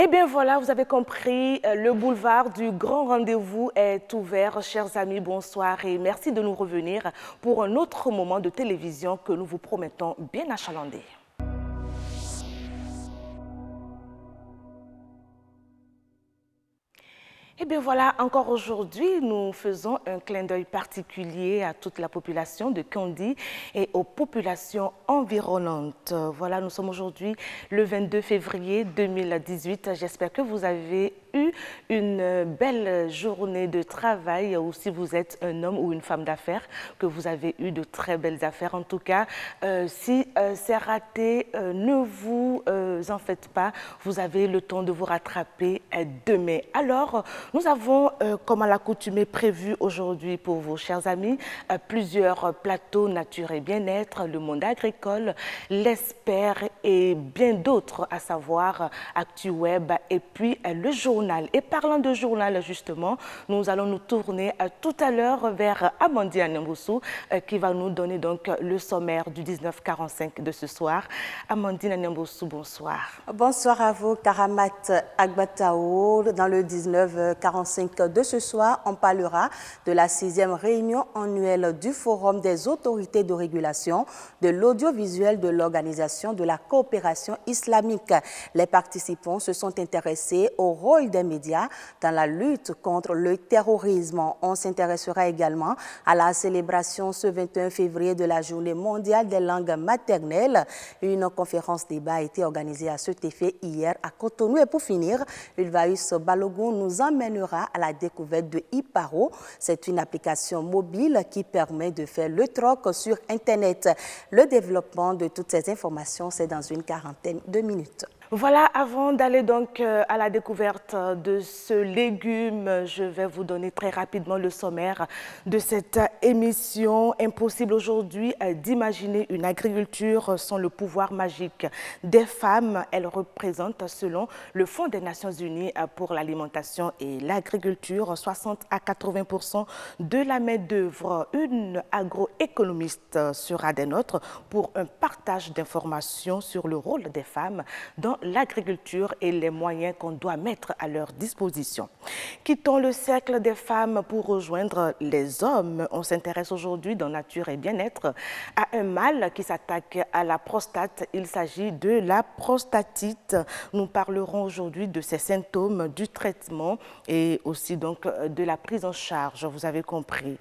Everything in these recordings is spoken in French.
Eh bien voilà, vous avez compris, le boulevard du Grand Rendez-vous est ouvert. Chers amis, bonsoir et merci de nous revenir pour un autre moment de télévision que nous vous promettons bien achalandé. Eh bien voilà, encore aujourd'hui, nous faisons un clin d'œil particulier à toute la population de Kondi et aux populations environnantes. Voilà, nous sommes aujourd'hui le 22 février 2018. J'espère que vous avez eu une belle journée de travail ou si vous êtes un homme ou une femme d'affaires, que vous avez eu de très belles affaires. En tout cas, si c'est raté, ne vous en faites pas. Vous avez le temps de vous rattraper demain. Alors, nous avons, comme à l'accoutumée, prévu aujourd'hui pour vous, chers amis, plusieurs plateaux nature et bien-être, le monde agricole, l'espère et bien d'autres, à savoir ActuWeb et puis le journal. Et parlant de journal, justement, nous allons nous tourner tout à l'heure vers Amandine Anyamboussou qui va nous donner donc le sommaire du 19h45 de ce soir. Amandine Anyamboussou, bonsoir. Bonsoir à vous, Karamat Agbatao. Dans le 19h45 de ce soir, on parlera de la 6e réunion annuelle du Forum des autorités de régulation de l'audiovisuel de l'Organisation de la coopération islamique. Les participants se sont intéressés au rôle des médias dans la lutte contre le terrorisme. On s'intéressera également à la célébration ce 21 février de la Journée mondiale des langues maternelles. Une conférence débat a été organisée à cet effet hier à Cotonou. Et pour finir, Ulvaïus Balogun nous emmènera à la découverte de Iparo. C'est une application mobile qui permet de faire le troc sur Internet. Le développement de toutes ces informations, c'est dans une quarantaine de minutes. Voilà, avant d'aller donc à la découverte de ce légume, je vais vous donner très rapidement le sommaire de cette émission. Impossible aujourd'hui d'imaginer une agriculture sans le pouvoir magique des femmes. Elles représentent, selon le Fonds des Nations Unies pour l'alimentation et l'agriculture, 60 à 80% de la main-d'œuvre. Une agroéconomiste sera des nôtres pour un partage d'informations sur le rôle des femmes dans l'agriculture et les moyens qu'on doit mettre à leur disposition. Quittons le cercle des femmes pour rejoindre les hommes. On s'intéresse aujourd'hui dans Nature et Bien-être à un mal qui s'attaque à la prostate. Il s'agit de la prostatite. Nous parlerons aujourd'hui de ses symptômes, du traitement et aussi donc de la prise en charge, vous avez compris.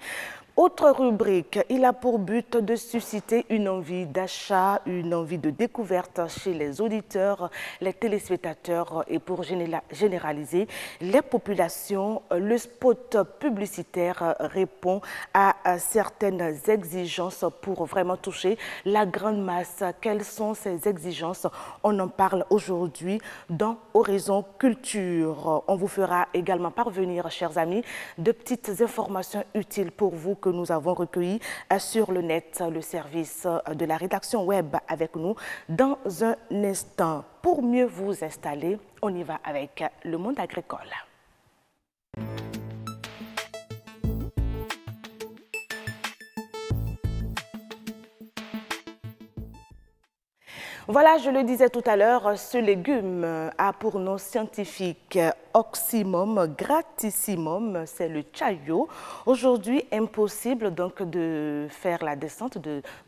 Autre rubrique, il a pour but de susciter une envie d'achat, une envie de découverte chez les auditeurs, les téléspectateurs et pour généraliser les populations. Le spot publicitaire répond à certaines exigences pour vraiment toucher la grande masse. Quelles sont ces exigences? On en parle aujourd'hui dans Horizon Culture. On vous fera également parvenir, chers amis, de petites informations utiles pour vous que nous avons recueillies sur le net, le service de la rédaction web avec nous dans un instant. Pour mieux vous installer, on y va avec le monde agricole. Voilà, je le disais tout à l'heure, ce légume a pour nom scientifique Oxymum gratissimum, c'est le chayo. Aujourd'hui, impossible donc de faire la descente,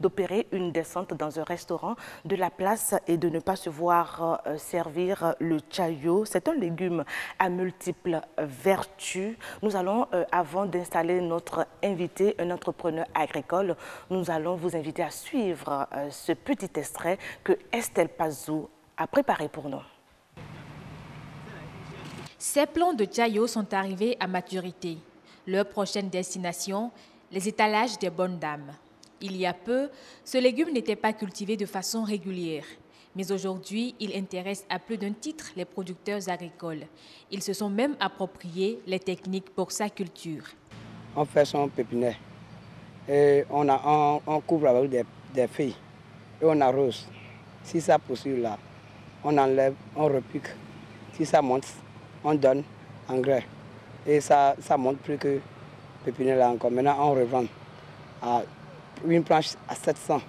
d'opérer une descente dans un restaurant de la place et de ne pas se voir servir le chayo. C'est un légume à multiples vertus. Nous allons, avant d'installer notre invité, un entrepreneur agricole, nous allons vous inviter à suivre ce petit extrait que Estelle Pazou a préparé pour nous. Ces plants de chayo sont arrivés à maturité. Leur prochaine destination, les étalages des bonnes dames. Il y a peu, ce légume n'était pas cultivé de façon régulière. Mais aujourd'hui, il intéresse à plus d'un titre les producteurs agricoles. Ils se sont même appropriés les techniques pour sa culture. On fait son pépinière et on couvre avec des feuilles et on arrose. Si ça poursuit là, on enlève, on repique. Si ça monte, on donne engrais. Et ça monte plus que pépinière là encore. Maintenant, on revend à une planche à 700.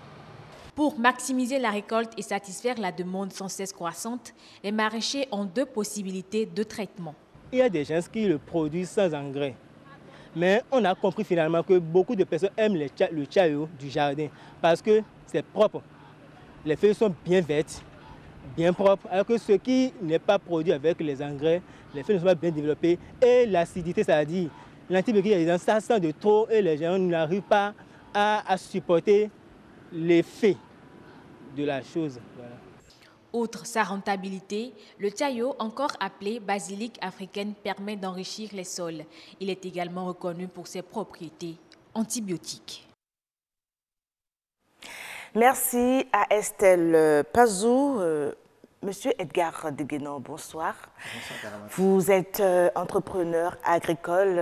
Pour maximiser la récolte et satisfaire la demande sans cesse croissante, les maraîchers ont 2 possibilités de traitement. Il y a des gens qui le produisent sans engrais. Mais on a compris finalement que beaucoup de personnes aiment le tchayo du jardin parce que c'est propre. Les feuilles sont bien vertes, bien propres, alors que ce qui n'est pas produit avec les engrais, les feuilles ne sont pas bien développées. Et l'acidité, c'est-à-dire l'antibiotique, ça sent de trop et les gens n'arrivent pas à supporter l'effet de la chose. Voilà. Outre sa rentabilité, le tchayo, encore appelé basilic africaine, permet d'enrichir les sols. Il est également reconnu pour ses propriétés antibiotiques. Merci à Estelle Pazou. Monsieur Edgar Deguénon, bonsoir. Bonsoir, vous êtes entrepreneur agricole.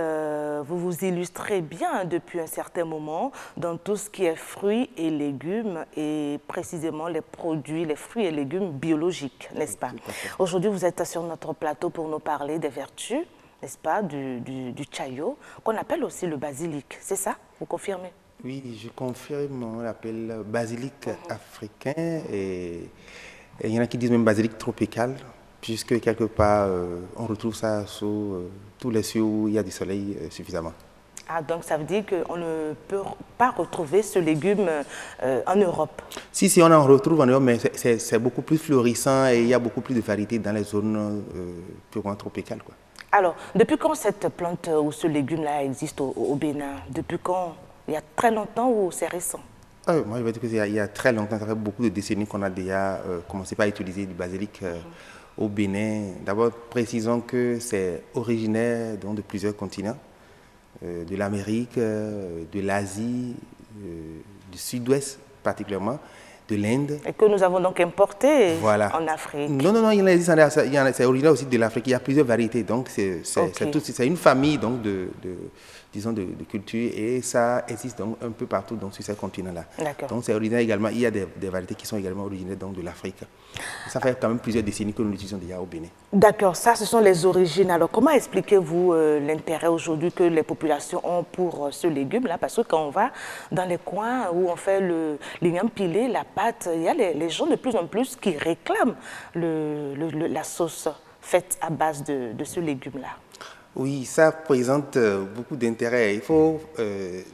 Vous vous illustrez bien depuis un certain moment dans tout ce qui est fruits et légumes et précisément les produits, les fruits et légumes biologiques, n'est-ce pas? Aujourd'hui, vous êtes sur notre plateau pour nous parler des vertus, n'est-ce pas, du tchayo, qu'on appelle aussi le basilic. C'est ça? Vous confirmez? Oui, je confirme. On l'appelle basilic africain et il y en a qui disent même basilic tropical, puisque quelque part, on retrouve ça sous tous les cieux où il y a du soleil suffisamment. Ah, donc ça veut dire qu'on ne peut pas retrouver ce légume en Europe? Si, on en retrouve en Europe, mais c'est beaucoup plus florissant et il y a beaucoup plus de variétés dans les zones purement tropicales, quoi. Alors, depuis quand cette plante ou ce légume-là existe au Bénin? Depuis quand? Il y a très longtemps ou c'est récent? Moi, je vais dire qu'il y a très longtemps, ça fait beaucoup de décennies qu'on a déjà commencé par utiliser du basilic au Bénin. D'abord, précisons que c'est originaire donc, de plusieurs continents, de l'Amérique, de l'Asie, du Sud-Ouest particulièrement, de l'Inde. Et que nous avons donc importé en Afrique. Non, c'est originaire aussi de l'Afrique. Il y a plusieurs variétés, donc c'est une famille donc, disons de culture et ça existe donc un peu partout donc, sur ces continents-là. Donc c'est originaire également, il y a des variétés qui sont également originaires donc, de l'Afrique. Ça fait quand même plusieurs décennies que nous l'utilisons déjà au Bénin. D'accord, ça ce sont les origines. Alors comment expliquez-vous l'intérêt aujourd'hui que les populations ont pour ce légume-là? Parce que quand on va dans les coins où on fait l'igname pilé, la pâte, il y a les gens de plus en plus qui réclament la sauce faite à base de ce légume-là. Oui, ça présente beaucoup d'intérêt. Il faut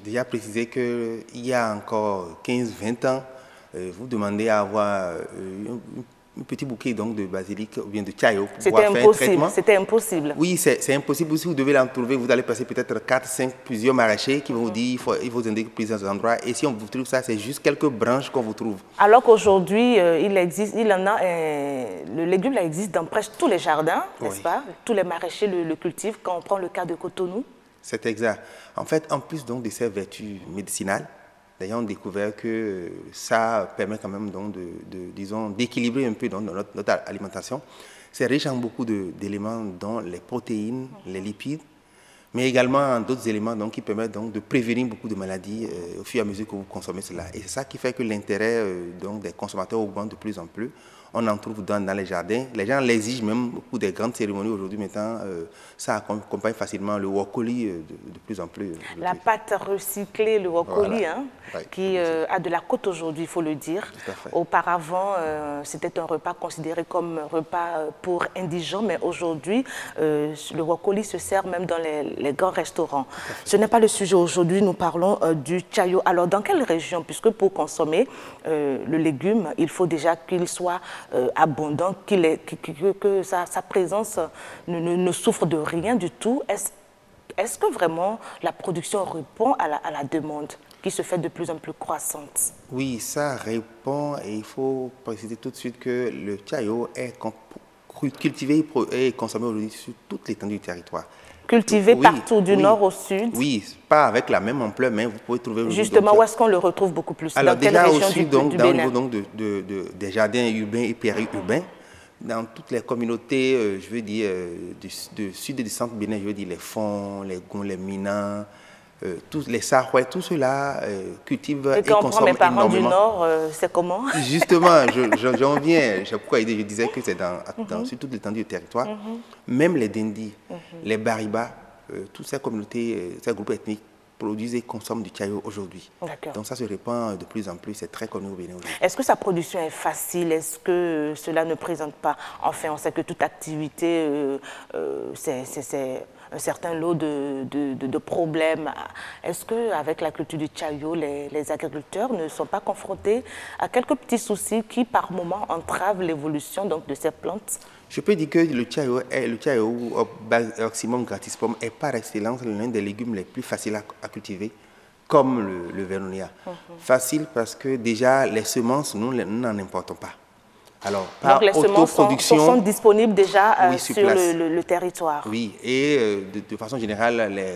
déjà préciser qu'il y a encore 15-20 ans, vous demandez à avoir un petit bouquet donc, de basilic ou bien de tchayo pour pouvoir faire un traitement. C'était impossible. Oui, c'est impossible. Si vous devez l'en trouver, vous allez passer peut-être 4-5 plusieurs maraîchers qui vont vous dire il faut indiquer plusieurs endroits. Et si on vous trouve ça, c'est juste quelques branches qu'on vous trouve. Alors qu'aujourd'hui, le légume là, existe dans presque tous les jardins, n'est-ce pas? Tous les maraîchers le cultivent. Quand on prend le cas de Cotonou. C'est exact. En fait, en plus donc, de ses vertus médicinales, d'ailleurs, on a découvert que ça permet quand même donc disons, d'équilibrer un peu dans notre alimentation. C'est riche en beaucoup d'éléments, dont les protéines, les lipides, mais également en d'autres éléments donc, qui permettent donc, de prévenir beaucoup de maladies au fur et à mesure que vous consommez cela. Et c'est ça qui fait que l'intérêt des consommateurs augmente de plus en plus. On en trouve dans les jardins. Les gens l'exigent même beaucoup des grandes cérémonies aujourd'hui. Maintenant, ça accompagne facilement le wokoli de plus en plus. La pâte recyclée, le wokoli, voilà. Qui a de la côte aujourd'hui, il faut le dire. Auparavant, c'était un repas considéré comme un repas pour indigents, mais aujourd'hui, le wokoli se sert même dans les grands restaurants. Ce n'est pas le sujet aujourd'hui, nous parlons du tchayo. Alors, dans quelle région? Puisque pour consommer le légume, il faut déjà qu'il soit abondant, que sa présence ne souffre de rien du tout. Est-ce que vraiment la production répond à la demande qui se fait de plus en plus croissante? Oui, ça répond et il faut préciser tout de suite que le tchayo est cultivé et consommé aujourd'hui sur toute l'étendue du territoire. Cultivé partout, du nord au sud? Oui, pas avec la même ampleur, mais vous pouvez trouver... Justement, où est-ce qu'on le retrouve beaucoup plus? Alors dans quelle déjà région au sud, du dans Bénin? le niveau des jardins urbains et périurbains, dans toutes les communautés, je veux dire, du sud et du centre Bénin, je veux dire les Fonds, les Gons, les Minans, tous les Sarouais, tout cela cultive et consomme énormément. Et quand on prend mes parents du nord, c'est comment? Justement, j'en viens, je disais que c'est sur toute l'étendue du territoire. Même les Dindi, les Bariba, toutes ces communautés, ces groupes ethniques produisent et consomment du Tchayo aujourd'hui. Donc ça se répand de plus en plus, c'est très connu au Bénin aujourd'hui. Est-ce que sa production est facile? Est-ce que cela ne présente pas, enfin on sait que toute activité, c'est un certain lot de problèmes. Est-ce qu'avec la culture du Tchayo, les agriculteurs ne sont pas confrontés à quelques petits soucis qui par moment entravent l'évolution de ces plantes? Je peux dire que le Tchayo, Oxymum gratispom, est par excellence l'un des légumes les plus faciles à cultiver, comme le Vernonia. Facile parce que déjà les semences, nous n'en importons pas. Alors, par donc les semences sont disponibles déjà oui, sur le territoire. Oui, et de façon générale, les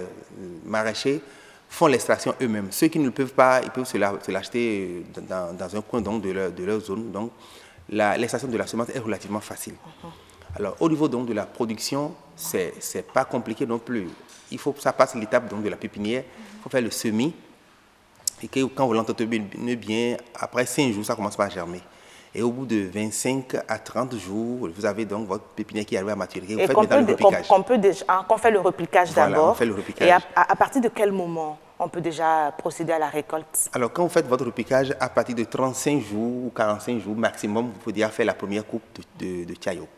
maraîchers font l'extraction eux-mêmes. Ceux qui ne le peuvent pas, ils peuvent se l'acheter dans un coin de leur zone. Donc, l'extraction de la semence est relativement facile. Alors, au niveau de la production, c'est pas compliqué non plus. Ça passe l'étape de la pépinière. Il faut faire le semis. Et que, quand vous l'entretenez bien, après 5 jours, ça commence par germer. Et au bout de 25 à 30 jours, vous avez donc votre pépinière qui arrive à maturité. Vous faites maintenant le repliquage. Qu'on fait le repliquage d'abord. On fait le repliquage. Et à partir de quel moment on peut déjà procéder à la récolte? Alors, quand vous faites votre repliquage, à partir de 35 jours ou 45 jours maximum, vous pouvez déjà faire la première coupe de Tchayo.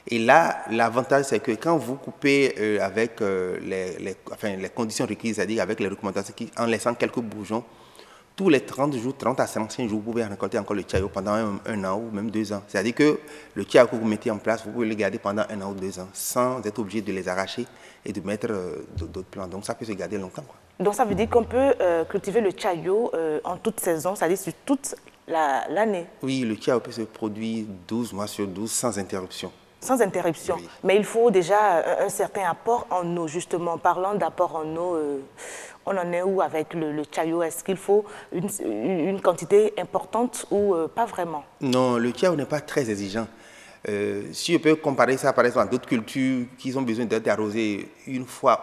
Et là, l'avantage, c'est que quand vous coupez avec les conditions requises, c'est-à-dire avec les recommandations, en laissant quelques bourgeons, tous les 30 à 55 jours, vous pouvez récolter encore le Tchayo pendant un an ou même 2 ans. C'est-à-dire que le Tchayo que vous mettez en place, vous pouvez le garder pendant 1 an ou 2 ans sans être obligé de les arracher et de mettre d'autres plants. Donc ça peut se garder longtemps, quoi. Donc ça veut dire qu'on peut cultiver le Tchayo en toute saison, c'est-à-dire sur toute l'année? Oui, le Tchayo peut se produire 12 mois sur 12 sans interruption. Sans interruption. Oui. Mais il faut déjà un certain apport en eau, justement. Parlant d'apport en eau, on en est où avec le Tchayo? Est-ce qu'il faut une quantité importante ou pas vraiment? Non, le Tchayo n'est pas très exigeant. Si je peux comparer ça par exemple à d'autres cultures qui ont besoin d'être arrosées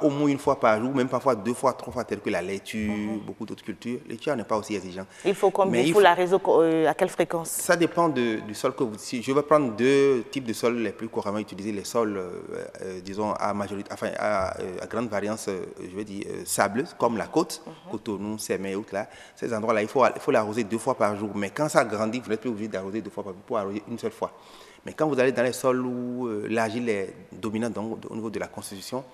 au moins une fois par jour, même parfois 2 fois, 3 fois, telles que la laitue, beaucoup d'autres cultures, le Tchayo n'est pas aussi exigeant. Il faut combien? Il faut l'arroser à quelle fréquence? Ça dépend du sol que vous... Je vais prendre 2 types de sols les plus couramment utilisés, les sols, disons, à grande variance, je vais dire, sableuse, comme la côte, Cotonou, Sémé, autres là. Ces endroits-là, il faut l'arroser 2 fois par jour. Mais quand ça grandit, vous n'êtes plus obligé d'arroser 2 fois par jour, pour arroser une seule fois. Mais quand vous allez dans les sols où l'argile est dominante au niveau de la constitution,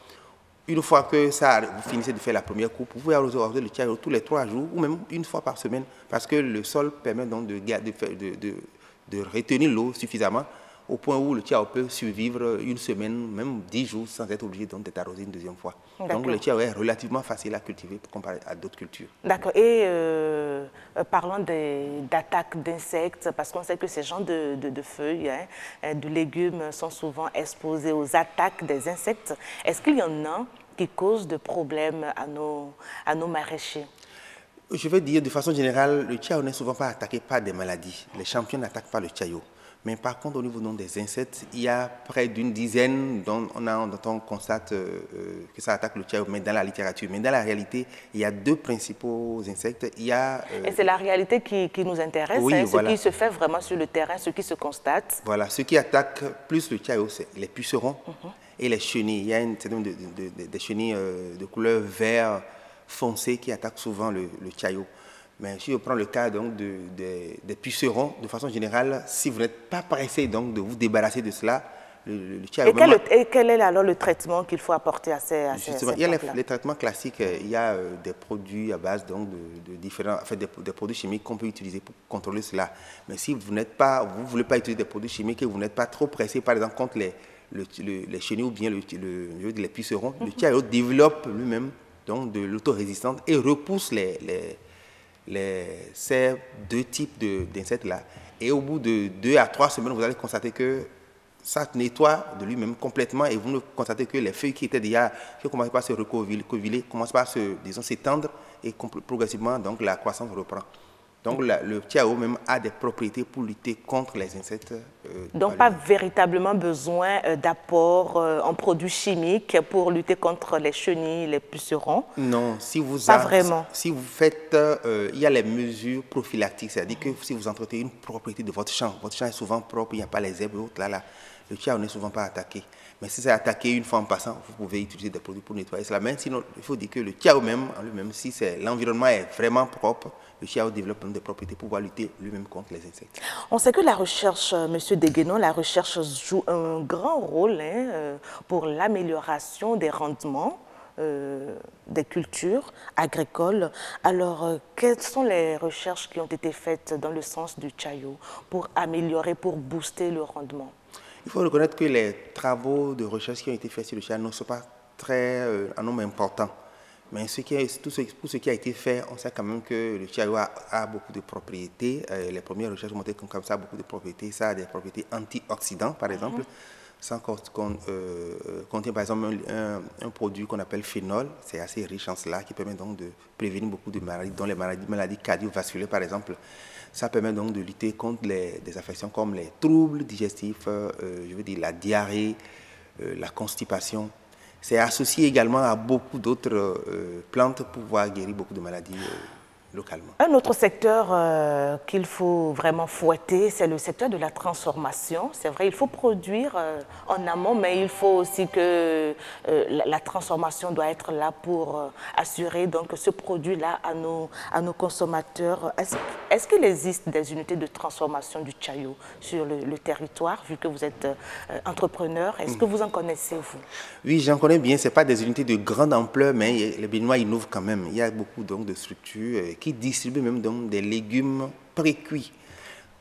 une fois que vous finissez de faire la première coupe, vous pouvez arroser le Tchayo tous les 3 jours ou même une fois par semaine parce que le sol permet donc de retenir l'eau suffisamment au point où le Tchayo peut survivre une semaine, même 10 jours sans être obligé d'être arrosé une deuxième fois. Donc le Tchayo est relativement facile à cultiver comparé à d'autres cultures. D'accord. Et parlons d'attaques d'insectes, parce qu'on sait que ces genres de feuilles, de légumes sont souvent exposés aux attaques des insectes. Est-ce qu'il y en a qui causent de problèmes à nos maraîchers? Je veux dire, de façon générale, le Tchayo n'est souvent pas attaqué par des maladies. Les champignons n'attaquent pas le Tchayo. Mais par contre, au niveau des insectes, il y a près d'une dizaine dont on constate que ça attaque le Tchayo, mais dans la littérature. Mais dans la réalité, il y a 2 principaux insectes. Et c'est la réalité qui nous intéresse, oui, voilà. Ce qui se fait vraiment sur le terrain, ce qui se constate. Voilà, ce qui attaque plus le Tchayo, c'est les pucerons et les chenilles. Il y a une certaine des chenilles de couleur vert foncé qui attaquent souvent le Tchayo. Mais si je prends le cas donc des pucerons, de façon générale, si vous n'êtes pas pressé donc de vous débarrasser de cela, le Tchayo... Et quel est alors le traitement qu'il faut apporter à ces il y a les traitements classiques, il y a des produits à base donc des produits chimiques qu'on peut utiliser pour contrôler cela. Mais si vous ne voulez pas utiliser des produits chimiques et vous n'êtes pas trop pressé, par exemple, contre les chenilles ou bien les pucerons, le Tchayo développe lui-même donc de l'autorésistance et repousse ces 2 types d'insectes-là. Et au bout de 2 à 3 semaines, vous allez constater que ça nettoie de lui-même complètement et vous constatez que les feuilles qui commencent par se recoviler, commencent par s'étendre et progressivement, donc, la croissance reprend. Donc le Tchayo même a des propriétés pour lutter contre les insectes. Donc pas véritablement besoin d'apport en produits chimiques pour lutter contre les chenilles, les pucerons? Non, pas vraiment. Si vous faites, il y a les mesures prophylactiques, c'est-à-dire que si vous entretenez une propriété de votre champ est souvent propre, il n'y a pas les herbes et autres là. le Tchao n'est souvent pas attaqué. Mais si c'est attaqué une fois en passant, vous pouvez utiliser des produits pour nettoyer cela. Mais sinon, il faut dire que le Tchao même, en lui-même, si l'environnement est vraiment propre, le Tchao développe des propriétés pour pouvoir lutter lui-même contre les insectes. On sait que la recherche, M. Deguénon, la recherche joue un grand rôle pour l'amélioration des rendements des cultures agricoles. Alors, quelles sont les recherches qui ont été faites dans le sens du Tchao pour améliorer, pour booster le rendement? Il faut reconnaître que les travaux de recherche qui ont été faits sur le Tchao ne sont pas en nombre important. Mais pour ce qui a été fait, on sait quand même que le Tchao a beaucoup de propriétés. Les premières recherches montraient comme ça beaucoup de propriétés. Ça a des propriétés antioxydants, par exemple. Ça contient par exemple un produit qu'on appelle phénol. C'est assez riche en cela, qui permet donc de prévenir beaucoup de maladies, dont les maladies cardiovasculaires, par exemple. Ça permet donc de lutter contre des affections comme les troubles digestifs, je veux dire la diarrhée, la constipation. C'est associé également à beaucoup d'autres plantes pour pouvoir guérir beaucoup de maladies localement. Un autre secteur qu'il faut vraiment fouetter, c'est le secteur de la transformation. C'est vrai, il faut produire en amont, mais il faut aussi que la transformation doit être là pour assurer donc, ce produit-là à nos consommateurs. Est-ce qu'il existe des unités de transformation du Tchao sur le territoire, vu que vous êtes entrepreneur? Est-ce que vous en connaissez, vous? Oui, j'en connais bien. Ce n'est pas des unités de grande ampleur, mais les Béninois innovent quand même. Il y a beaucoup donc, de structures qui distribuent même donc, des légumes pré-cuits,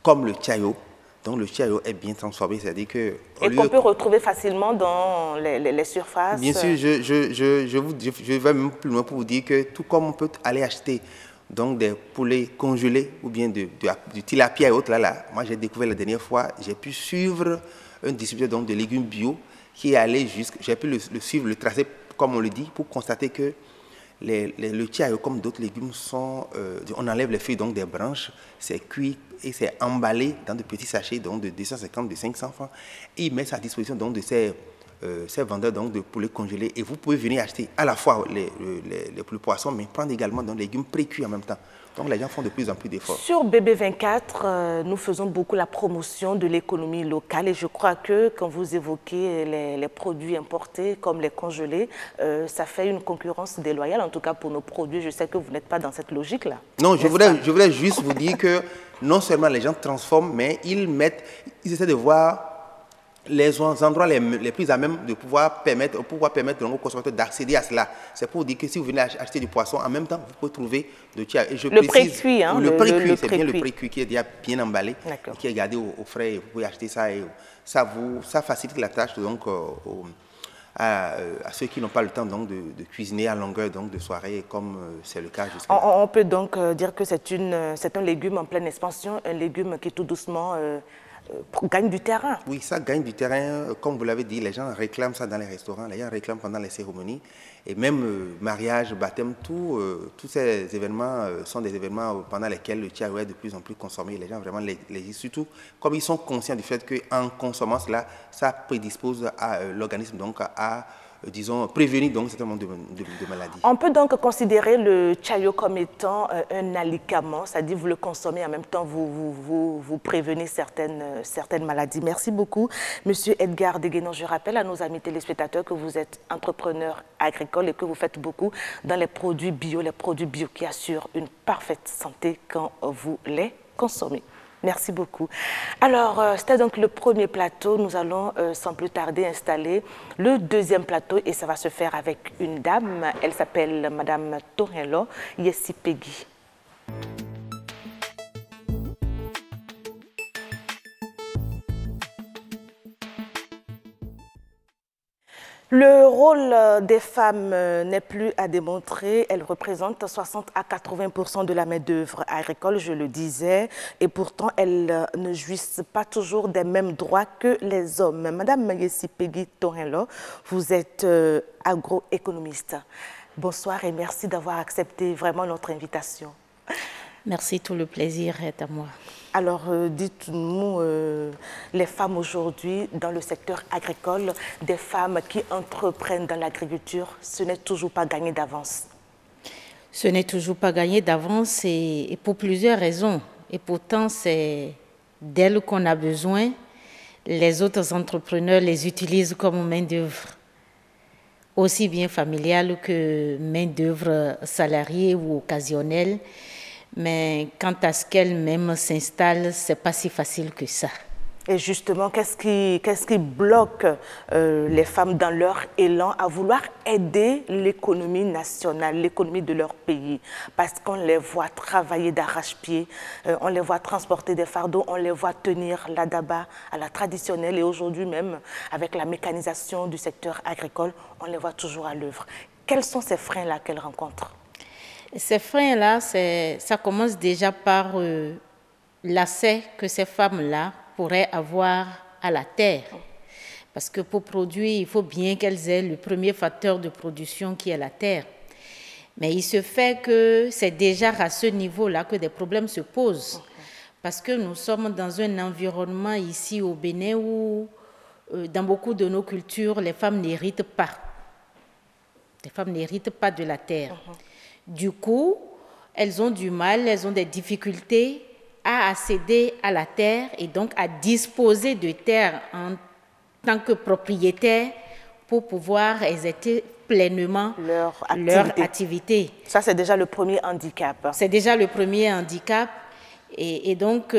comme le Tchao. Donc le Tchao est bien transformé, c'est-à-dire que... Et qu'on peut retrouver facilement dans les surfaces. Bien sûr, je vais même plus loin pour vous dire que tout comme on peut aller acheter donc, des poulets congelés ou bien du tilapia et autres, moi j'ai découvert la dernière fois, j'ai pu suivre un distributeur donc, de légumes bio qui est allé j'ai pu le suivre, le tracer comme on le dit, pour constater que le Tchao, comme d'autres légumes, on enlève les feuilles donc, des branches, c'est cuit et c'est emballé dans de petits sachets donc, de 250, de 500 francs. Et il met ça à disposition donc, de ces vendeurs donc, de poulets congelés. Et vous pouvez venir acheter à la fois les poulets poissons, mais prendre également des légumes pré-cuits en même temps. Donc les gens font de plus en plus d'efforts. Sur BB24, nous faisons beaucoup la promotion de l'économie locale et je crois que quand vous évoquez les produits importés comme les congelés, ça fait une concurrence déloyale, en tout cas pour nos produits. Je sais que vous n'êtes pas dans cette logique-là. Non, je voulais juste vous dire que non seulement les gens transforment, mais ils essaient de voir les endroits les plus à même de pouvoir permettre aux consommateurs d'accéder à cela. C'est pour dire que si vous venez acheter du poisson, en même temps, vous pouvez trouver le Tchao. Le pré-cuit, hein? Le pré-cuit, c'est bien le pré-cuit qui est déjà bien emballé, et qui est gardé au frais. Vous pouvez acheter ça et ça facilite la tâche donc, à ceux qui n'ont pas le temps donc, de cuisiner à longueur donc, de soirée, comme c'est le cas jusqu'à là. On peut donc dire que c'est un légume en pleine expansion, un légume qui tout doucement gagne du terrain. Oui, ça gagne du terrain. Comme vous l'avez dit, les gens réclament ça dans les restaurants, les gens réclament pendant les cérémonies. Et même mariage, baptême, tous ces événements sont des événements pendant lesquels le Tchao est de plus en plus consommé. Les gens vraiment les surtout comme ils sont conscients du fait qu'en consommant cela, ça prédispose l'organisme donc à disons, prévenir donc un certain nombre de maladies. On peut donc considérer le Tchao comme étant un alicament, c'est-à-dire vous le consommez en même temps, vous prévenez certaines maladies. Merci beaucoup, Monsieur Edgar Deguénon. Je rappelle à nos amis téléspectateurs que vous êtes entrepreneur agricole et que vous faites beaucoup dans les produits bio qui assurent une parfaite santé quand vous les consommez. Merci beaucoup. Alors, c'était donc le premier plateau. Nous allons sans plus tarder installer le deuxième plateau et ça va se faire avec une dame. Elle s'appelle Madame Torello Yesipegui. Le rôle des femmes n'est plus à démontrer. Elles représentent 60 à 80% de la main-d'œuvre agricole, je le disais, et pourtant elles ne jouissent pas toujours des mêmes droits que les hommes. Madame Yesipegui Torello, vous êtes agroéconomiste. Bonsoir et merci d'avoir accepté vraiment notre invitation. Merci, tout le plaisir est à moi. Alors, dites-nous, les femmes aujourd'hui dans le secteur agricole, des femmes qui entreprennent dans l'agriculture, ce n'est toujours pas gagné d'avance. Ce n'est toujours pas gagné d'avance et pour plusieurs raisons. Et pourtant, c'est d'elles qu'on a besoin. les autres entrepreneurs les utilisent comme main-d'œuvre, aussi bien familiale que main-d'œuvre salariée ou occasionnelle. Mais quant à ce qu'elles-mêmes s'installent, ce n'est pas si facile que ça. Et justement, qu'est-ce qui bloque les femmes dans leur élan à vouloir aider l'économie nationale, l'économie de leur pays? Parce qu'on les voit travailler d'arrache-pied, on les voit transporter des fardeaux, on les voit tenir la daba à la traditionnelle et aujourd'hui même, avec la mécanisation du secteur agricole, on les voit toujours à l'œuvre. Quels sont ces freins-là qu'elles rencontrent? Ces freins-là, ça commence déjà par l'accès que ces femmes-là pourraient avoir à la terre. Parce que pour produire, il faut bien qu'elles aient le premier facteur de production qui est la terre. Mais il se fait que c'est déjà à ce niveau-là que des problèmes se posent. Parce que nous sommes dans un environnement ici au Bénin où, dans beaucoup de nos cultures, les femmes n'héritent pas. Les femmes n'héritent pas de la terre. Du coup, elles ont du mal, elles ont des difficultés à accéder à la terre et donc à disposer de terre en tant que propriétaire pour pouvoir exercer pleinement leur activité. Ça, c'est déjà le premier handicap. C'est déjà le premier handicap. Et donc,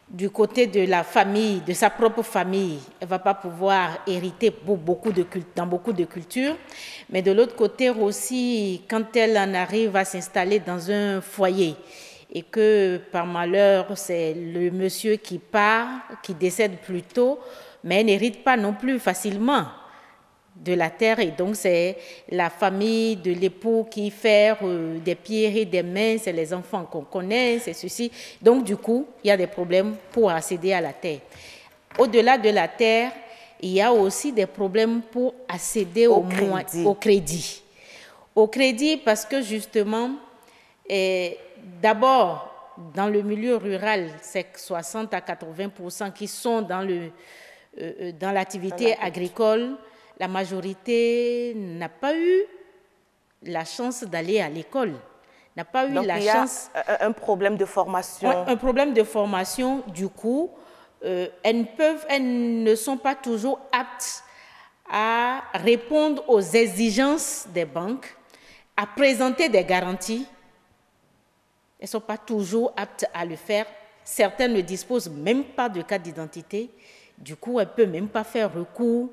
du côté de la famille, de sa propre famille, elle ne va pas pouvoir hériter dans beaucoup de cultures. Mais de l'autre côté aussi, quand elle en arrive à s'installer dans un foyer, et que par malheur, c'est le monsieur qui part, qui décède plus tôt, mais elle n'hérite pas non plus facilement de la terre. Et donc, c'est la famille de l'époux qui fait des pieds et des mains, c'est les enfants qu'on connaît, c'est ceci. Donc, du coup, il y a des problèmes pour accéder à la terre. Au-delà de la terre, il y a aussi des problèmes pour accéder au crédit. Au crédit, parce que justement, d'abord, dans le milieu rural, c'est 60 à 80% qui sont dans l'activité agricole. La majorité n'a pas eu la chance d'aller à l'école, n'a pas eu la chance. Donc, il y a un problème de formation. Un problème de formation, du coup, elles ne sont pas toujours aptes à répondre aux exigences des banques, à présenter des garanties. Elles ne sont pas toujours aptes à le faire. Certaines ne disposent même pas de carte d'identité. Du coup, elles ne peuvent même pas faire recours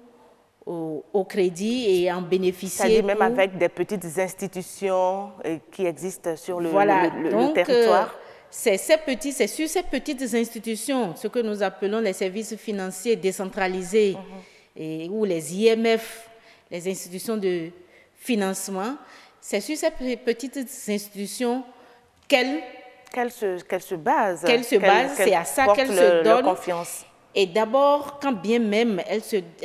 au crédit et en bénéficier. C'est-à-dire même avec des petites institutions qui existent sur le territoire. C'est sur ces petites institutions, ce que nous appelons les services financiers décentralisés, ou les IMF, les institutions de financement, c'est sur ces petites institutions qu'elles se basent. C'est à ça qu'elles se donnent confiance. Et d'abord, quand bien même elles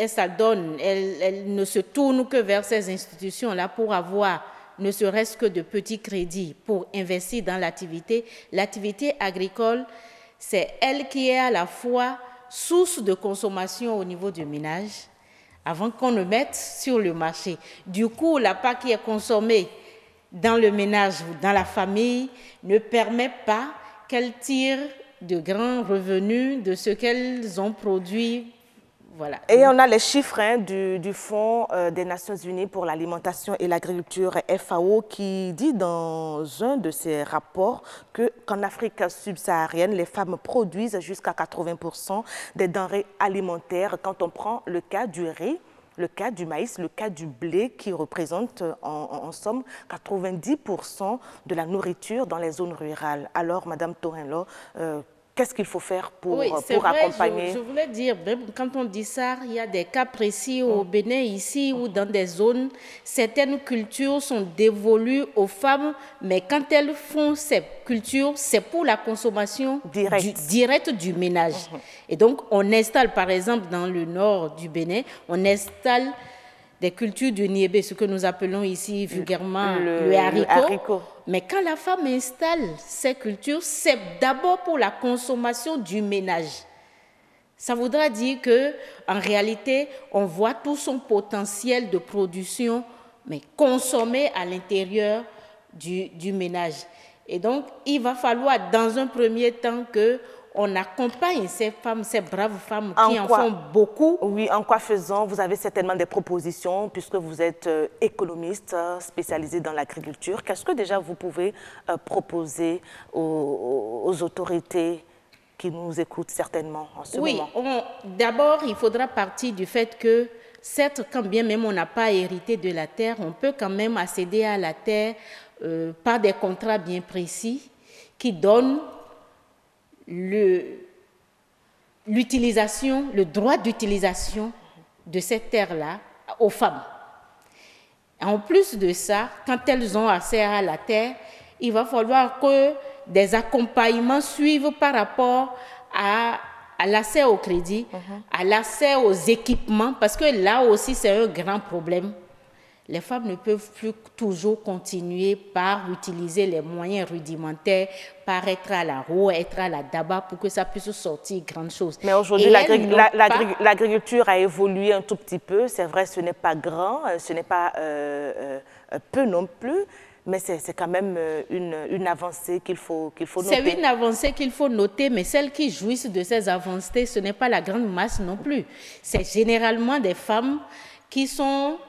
s'adonnent, elles ne se tournent que vers ces institutions-là pour avoir ne serait-ce que de petits crédits pour investir dans l'activité. L'activité agricole, c'est elle qui est à la fois source de consommation au niveau du ménage avant qu'on ne mette sur le marché. Du coup, la part qui est consommée dans le ménage ou dans la famille ne permet pas qu'elles tirent de grands revenus de ce qu'elles ont produit. Voilà. Et on a les chiffres du Fonds des Nations Unies pour l'alimentation et l'agriculture, FAO, qui dit dans un de ses rapports qu'en Afrique subsaharienne, les femmes produisent jusqu'à 80% des denrées alimentaires. Quand on prend le cas du riz, le cas du maïs, le cas du blé, qui représente en somme 90% de la nourriture dans les zones rurales. Alors, Madame Torinlo, qu'est-ce qu'il faut faire pour accompagner? Je voulais dire, quand on dit ça, il y a des cas précis au Bénin, ici, ou dans des zones, certaines cultures sont dévolues aux femmes, mais quand elles font ces cultures, c'est pour la consommation directe du ménage. Et donc, on installe, par exemple, dans le nord du Bénin, on installe des cultures du niébé, ce que nous appelons ici vulgairement le haricot. Mais quand la femme installe ces cultures, c'est d'abord pour la consommation du ménage. Ça voudra dire qu'en réalité, on voit tout son potentiel de production, mais consommé à l'intérieur du ménage. Et donc, il va falloir, dans un premier temps, on accompagne ces femmes, ces braves femmes qui en font beaucoup. Oui, en quoi faisant? Vous avez certainement des propositions puisque vous êtes économiste spécialisé dans l'agriculture. Qu'est-ce que déjà vous pouvez proposer aux autorités qui nous écoutent certainement en ce moment? Oui, d'abord, il faudra partir du fait que, certes, quand bien même on n'a pas hérité de la terre, on peut quand même accéder à la terre par des contrats bien précis qui donnent l'utilisation, le droit d'utilisation de cette terre-là aux femmes. En plus de ça, quand elles ont accès à la terre, il va falloir que des accompagnements suivent par rapport à l'accès au crédit, à l'accès aux équipements, parce que là aussi c'est un grand problème. Les femmes ne peuvent plus toujours continuer par utiliser les moyens rudimentaires, par être à la roue, être à la daba pour que ça puisse sortir grande chose. Mais aujourd'hui, l'agriculture a évolué un tout petit peu. C'est vrai, ce n'est pas grand, ce n'est pas peu non plus, mais c'est quand même une avancée qu'il faut noter. C'est une avancée qu'il faut noter, mais celles qui jouissent de ces avancées, ce n'est pas la grande masse non plus. C'est généralement des femmes qui ont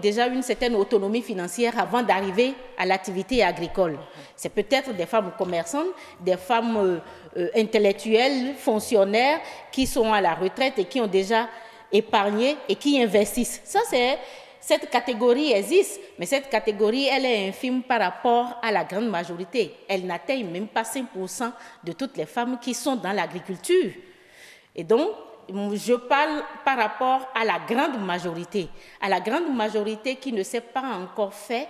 déjà une certaine autonomie financière avant d'arriver à l'activité agricole. C'est peut-être des femmes commerçantes, des femmes intellectuelles, fonctionnaires qui sont à la retraite et qui ont déjà épargné et qui investissent. Cette catégorie existe, mais cette catégorie, elle est infime par rapport à la grande majorité. Elle n'atteigne même pas 5% de toutes les femmes qui sont dans l'agriculture. Et donc, je parle par rapport à la grande majorité qui ne s'est pas encore fait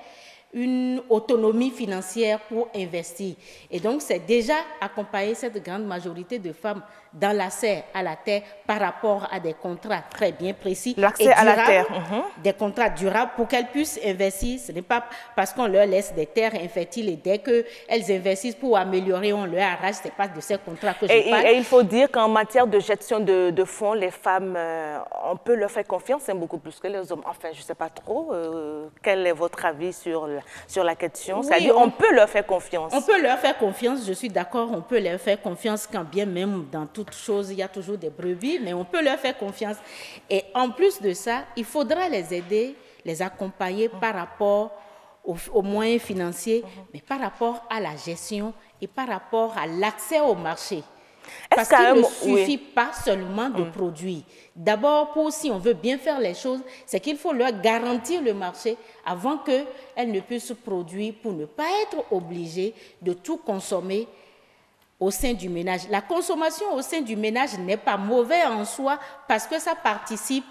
une autonomie financière pour investir. Et donc, c'est déjà accompagner cette grande majorité de femmes dans l'accès à la terre par rapport à des contrats très bien précis. L'accès à la terre. Des contrats durables pour qu'elles puissent investir. Ce n'est pas parce qu'on leur laisse des terres infertiles et dès qu'elles investissent pour améliorer, on leur arrache. Ce n'est pas de ces contrats que je parle. Et il faut dire qu'en matière de gestion de fonds, les femmes, on peut leur faire confiance beaucoup plus que les hommes. Enfin, je ne sais pas trop. Quel est votre avis sur la question? Oui, c'est-à-dire on peut leur faire confiance. On peut leur faire confiance, je suis d'accord, on peut leur faire confiance quand bien même dans toute chose, il y a toujours des brebis, mais on peut leur faire confiance. Et en plus de ça, il faudra les aider, les accompagner par rapport aux moyens financiers, mais par rapport à la gestion et par rapport à l'accès au marché. Parce qu'il ne suffit pas seulement de produire. D'abord, si on veut bien faire les choses, c'est qu'il faut leur garantir le marché avant qu'elles ne puissent produire pour ne pas être obligées de tout consommer au sein du ménage. La consommation au sein du ménage n'est pas mauvaise en soi parce que ça participe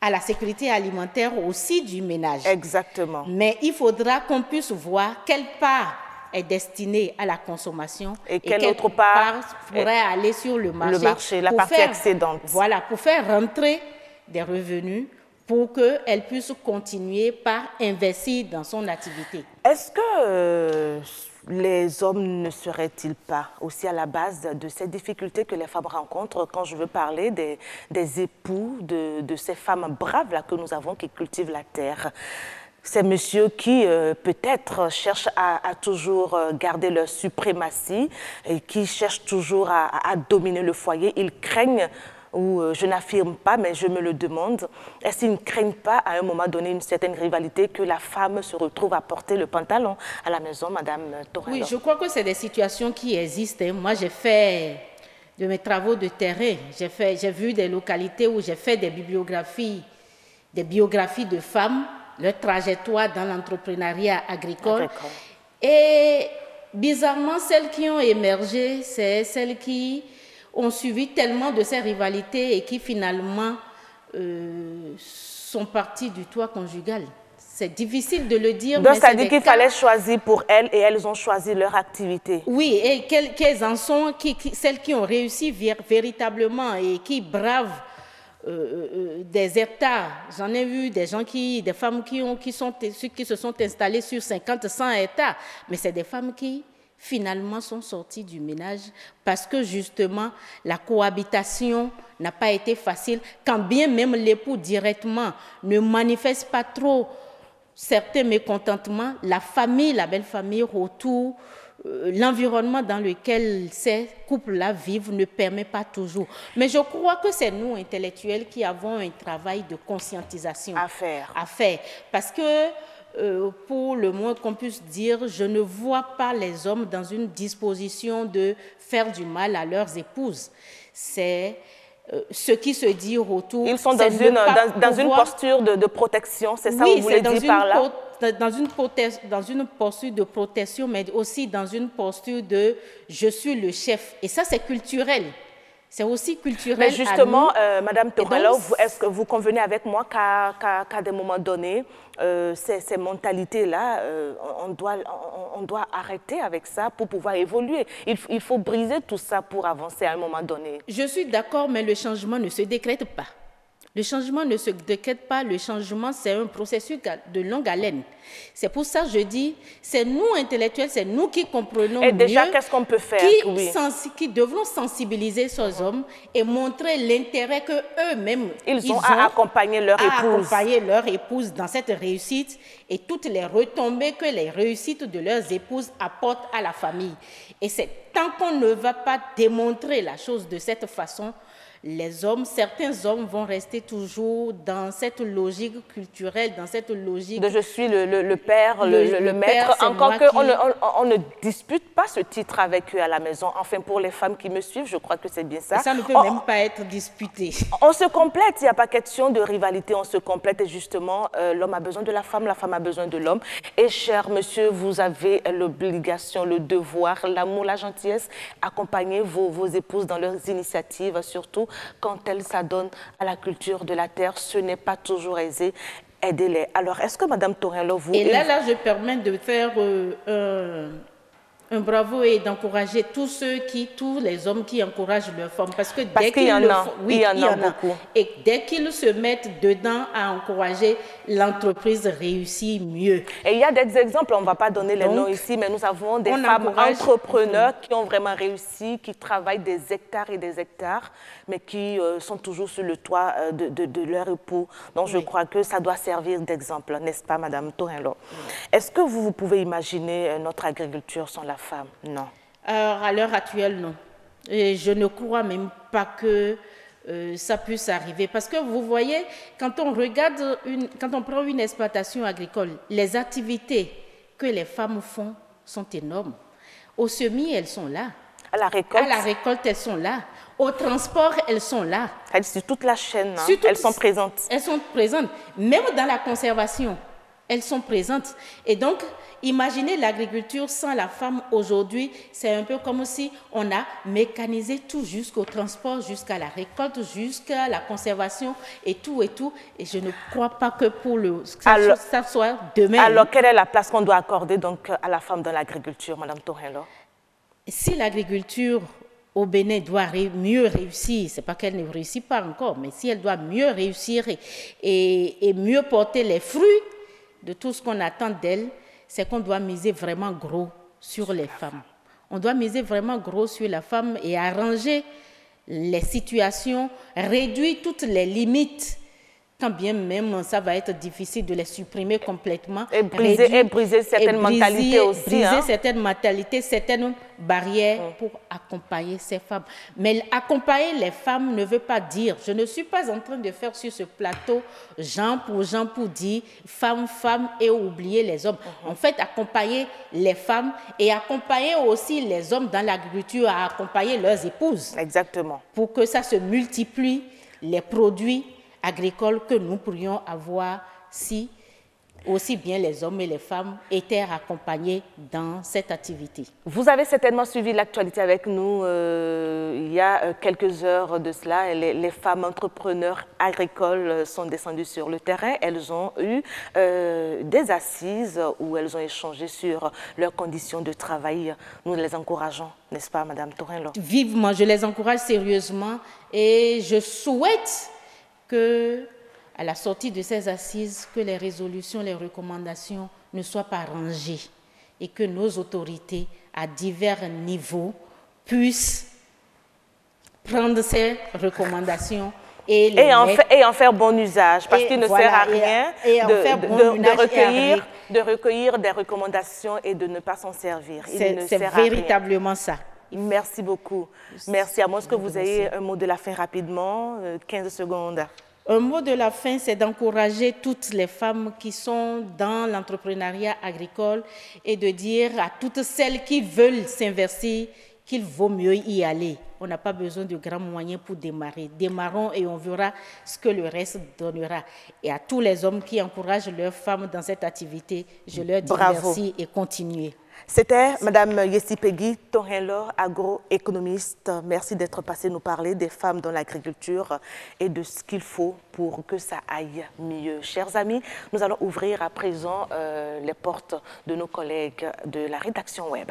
à la sécurité alimentaire aussi du ménage. Exactement. Mais il faudra qu'on puisse voir quelle part est destinée à la consommation et quelle autre part pourrait aller sur le marché. La partie excédente. Voilà, pour faire rentrer des revenus pour qu'elle puisse continuer par investir dans son activité. Est-ce que les hommes ne seraient-ils pas aussi à la base de ces difficultés que les femmes rencontrent quand je veux parler des époux, de ces femmes braves là que nous avons qui cultivent la terre? Ces messieurs qui peut-être cherchent à toujours garder leur suprématie et qui cherchent toujours à dominer le foyer, ils craignent, ou je n'affirme pas, mais je me le demande, est-ce qu'ils ne craignent pas à un moment donné une certaine rivalité que la femme se retrouve à porter le pantalon à la maison, Madame Torello? Oui, je crois que c'est des situations qui existent. Moi, j'ai fait de mes travaux de terrain, j'ai vu des localités où j'ai fait des biographies de femmes, leur trajectoire dans l'entrepreneuriat agricole. Et bizarrement, celles qui ont émergé, c'est celles qui ont suivi tellement de ces rivalités et qui finalement sont parties du toit conjugal. C'est difficile de le dire. Donc, ça dit qu'il fallait choisir pour elles et elles ont choisi leur activité. Oui, et quelles en sont celles qui ont réussi véritablement et qui bravent des hectares. J'en ai vu des femmes qui se sont installées sur 50, 100 hectares. Mais c'est des femmes qui, finalement, sont sorties du ménage parce que, justement, la cohabitation n'a pas été facile. Quand bien même l'époux, directement, ne manifeste pas trop certains mécontentements, la famille, la belle famille autour, l'environnement dans lequel ces couples-là vivent ne permet pas toujours. Mais je crois que c'est nous, intellectuels, qui avons un travail de conscientisation à faire. Parce que, pour le moins qu'on puisse dire, je ne vois pas les hommes dans une disposition de faire du mal à leurs épouses. C'est ce qui se dit autour. Ils sont dans une posture de protection, c'est ça que vous voulez dire par là? Dans une posture de protection, mais aussi dans une posture de « je suis le chef ». Et ça, c'est culturel. C'est aussi culturel. Mais justement, Madame Torello, est-ce que vous convenez avec moi qu'à des moments donnés, ces mentalités-là, on doit arrêter avec ça pour pouvoir évoluer. Il faut briser tout ça pour avancer à un moment donné. Je suis d'accord, mais le changement ne se décrète pas. Le changement ne se décrète pas, le changement, c'est un processus de longue haleine. C'est pour ça que je dis, c'est nous, intellectuels, c'est nous qui comprenons mieux. Et déjà, qu'est-ce qu'on peut faire? Qui devront sensibiliser ces hommes et montrer l'intérêt qu'eux-mêmes ils ont à accompagner leur épouse dans cette réussite et toutes les retombées que les réussites de leurs épouses apportent à la famille. Et c'est tant qu'on ne va pas démontrer la chose de cette façon, certains hommes vont rester toujours dans cette logique culturelle, dans cette logique... de je suis le père, le maître, encore qu'on ne dispute pas ce titre avec eux à la maison. Enfin, pour les femmes qui me suivent, je crois que c'est bien ça. Et ça ne peut même pas être disputé. On se complète, il n'y a pas question de rivalité, on se complète et justement, l'homme a besoin de la femme a besoin de l'homme. Et cher monsieur, vous avez l'obligation, le devoir, l'amour, la gentillesse, accompagner vos épouses dans leurs initiatives, surtout quand elles s'adonnent à la culture de la terre. Ce n'est pas toujours aisé. Aidez-les. Alors, est-ce que Mme Torello, vous... Et là, je permets de faire un bravo et d'encourager tous les hommes qui encouragent leurs femmes. Parce que dès qu'il y en a beaucoup. Et dès qu'ils se mettent dedans à encourager, l'entreprise réussit mieux. Et il y a des exemples, on ne va pas donner les noms ici, mais nous avons des femmes entrepreneurs qui ont vraiment réussi, qui travaillent des hectares et des hectares, mais qui sont toujours sur le toit de leur époux. Donc je crois que ça doit servir d'exemple, n'est-ce pas, Mme Torello? Est-ce que vous pouvez imaginer notre agriculture sans la femme? Non. À l'heure actuelle, non. Et je ne crois même pas que ça puisse arriver. Parce que vous voyez, quand on prend une exploitation agricole, les activités que les femmes font sont énormes. Au semis, elles sont là. À la récolte, elles sont là. Au transport, elles sont là. Sur toute la chaîne, elles sont présentes. Elles sont présentes. Même dans la conservation, elles sont présentes. Et donc, imaginez l'agriculture sans la femme aujourd'hui, c'est un peu comme si on a mécanisé tout jusqu'au transport, jusqu'à la récolte, jusqu'à la conservation et tout. Et je ne crois pas que pour ça soit demain. Alors, quelle est la place qu'on doit accorder donc à la femme dans l'agriculture, Mme Torello? Si l'agriculture au Bénin doit mieux réussir, ce n'est pas qu'elle ne réussit pas encore, mais si elle doit mieux réussir et mieux porter les fruits de tout ce qu'on attend d'elle, c'est qu'on doit miser vraiment gros sur les femmes. On doit miser vraiment gros sur la femme et arranger les situations, réduire toutes les limites, quand bien même ça va être difficile de les supprimer complètement. Et briser certaines mentalités aussi. Briser certaines mentalités, certaines barrières pour accompagner ces femmes. Mais accompagner les femmes ne veut pas dire, je ne suis pas en train de faire sur ce plateau Jean pour dire femme et oublier les hommes. En fait, accompagner les femmes et accompagner aussi les hommes dans l'agriculture à accompagner leurs épouses. Exactement. Pour que ça se multiplie, les produits agricoles que nous pourrions avoir si aussi bien les hommes et les femmes étaient accompagnés dans cette activité. Vous avez certainement suivi l'actualité avec nous il y a quelques heures de cela. Les femmes entrepreneurs agricoles sont descendues sur le terrain. Elles ont eu des assises où elles ont échangé sur leurs conditions de travail. Nous les encourageons, n'est-ce pas, Mme Torello? Vivement, je les encourage sérieusement et je souhaite que, à la sortie de ces assises, que les résolutions, les recommandations ne soient pas rangées et que nos autorités, à divers niveaux, puissent prendre ces recommandations et en faire bon usage, parce qu'il ne sert à rien de de recueillir des recommandations et de ne pas s'en servir. C'est véritablement ça. Merci beaucoup. Merci. À moins que vous ayez un mot de la fin rapidement, 15 secondes. Un mot de la fin, c'est d'encourager toutes les femmes qui sont dans l'entrepreneuriat agricole et de dire à toutes celles qui veulent s'investir qu'il vaut mieux y aller. On n'a pas besoin de grands moyens pour démarrer. Démarrons et on verra ce que le reste donnera. Et à tous les hommes qui encouragent leurs femmes dans cette activité, je leur dis merci et continuez. C'était Mme Yesipegui Tonhelor, agroéconomiste. Merci d'être passée nous parler des femmes dans l'agriculture et de ce qu'il faut pour que ça aille mieux. Chers amis, nous allons ouvrir à présent les portes de nos collègues de la rédaction web.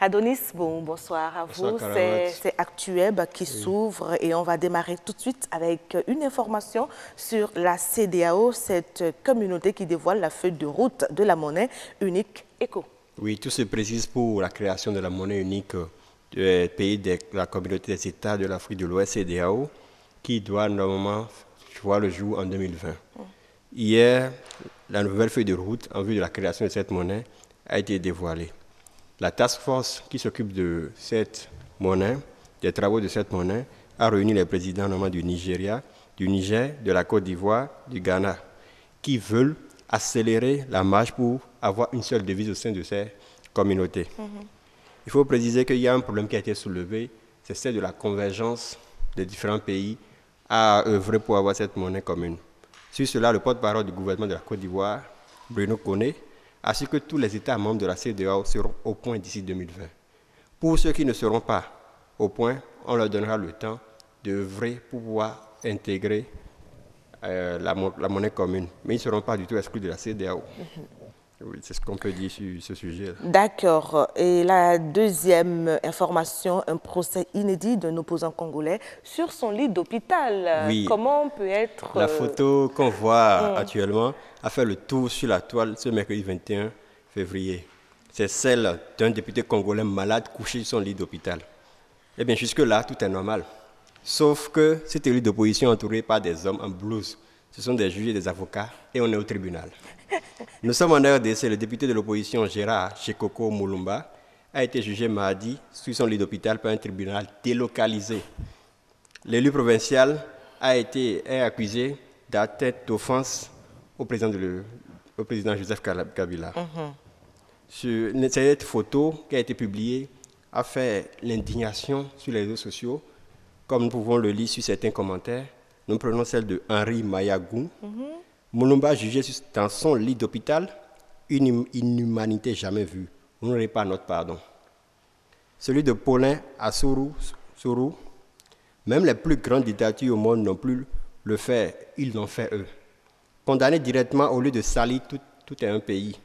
Adonis, bonsoir à vous. C'est ActuWeb qui s'ouvre et on va démarrer tout de suite avec une information sur la CEDEAO, cette communauté qui dévoile la feuille de route de la monnaie unique ECO. Oui, tout se précise pour la création de la monnaie unique du pays de la communauté des États de l'Afrique de l'Ouest, CEDEAO, qui doit normalement voir le jour en 2020. Hier, la nouvelle feuille de route en vue de la création de cette monnaie a été dévoilée. La task force qui s'occupe de cette monnaie, des travaux de cette monnaie, a réuni les présidents notamment du Nigeria, du Niger, de la Côte d'Ivoire, du Ghana, qui veulent accélérer la marche pour avoir une seule devise au sein de ces communautés. Il faut préciser qu'il y a un problème qui a été soulevé, c'est celle de la convergence des différents pays à œuvrer pour avoir cette monnaie commune. Sur cela, le porte-parole du gouvernement de la Côte d'Ivoire, Bruno Koné, ainsi que tous les États membres de la CEDEAO seront au point d'ici 2020. Pour ceux qui ne seront pas au point, on leur donnera le temps d'œuvrer pour pouvoir intégrer la monnaie commune. Mais ils ne seront pas du tout exclus de la CEDEAO. Oui, c'est ce qu'on peut dire sur ce sujet. D'accord. Et la deuxième information, un procès inédit d'un opposant congolais sur son lit d'hôpital. Oui. Comment on peut être... La photo qu'on voit actuellement a fait le tour sur la toile ce mercredi 21 février. C'est celle d'un député congolais malade couché sur son lit d'hôpital. Eh bien, jusque-là, tout est normal. Sauf que cet élu d'opposition entouré par des hommes en blouse, ce sont des juges et des avocats, et on est au tribunal. Nous sommes en RDC, le député de l'opposition Gérard Chekoko Moulumba a été jugé mardi sur son lit d'hôpital par un tribunal délocalisé. L'élu provincial est accusé d'atteinte d'offense au président Joseph Kabila. Cette photo qui a été publiée a fait l'indignation sur les réseaux sociaux. Comme nous pouvons le lire sur certains commentaires, nous prenons celle de Henri Mayagou. Moulumba jugé dans son lit d'hôpital, une inhumanité jamais vue. Vous n'aurez pas notre pardon. Celui de Paulin Assourou, même les plus grandes dictatures au monde n'ont plus le fait, ils l'ont fait eux. Condamner directement au lieu de salir tout un pays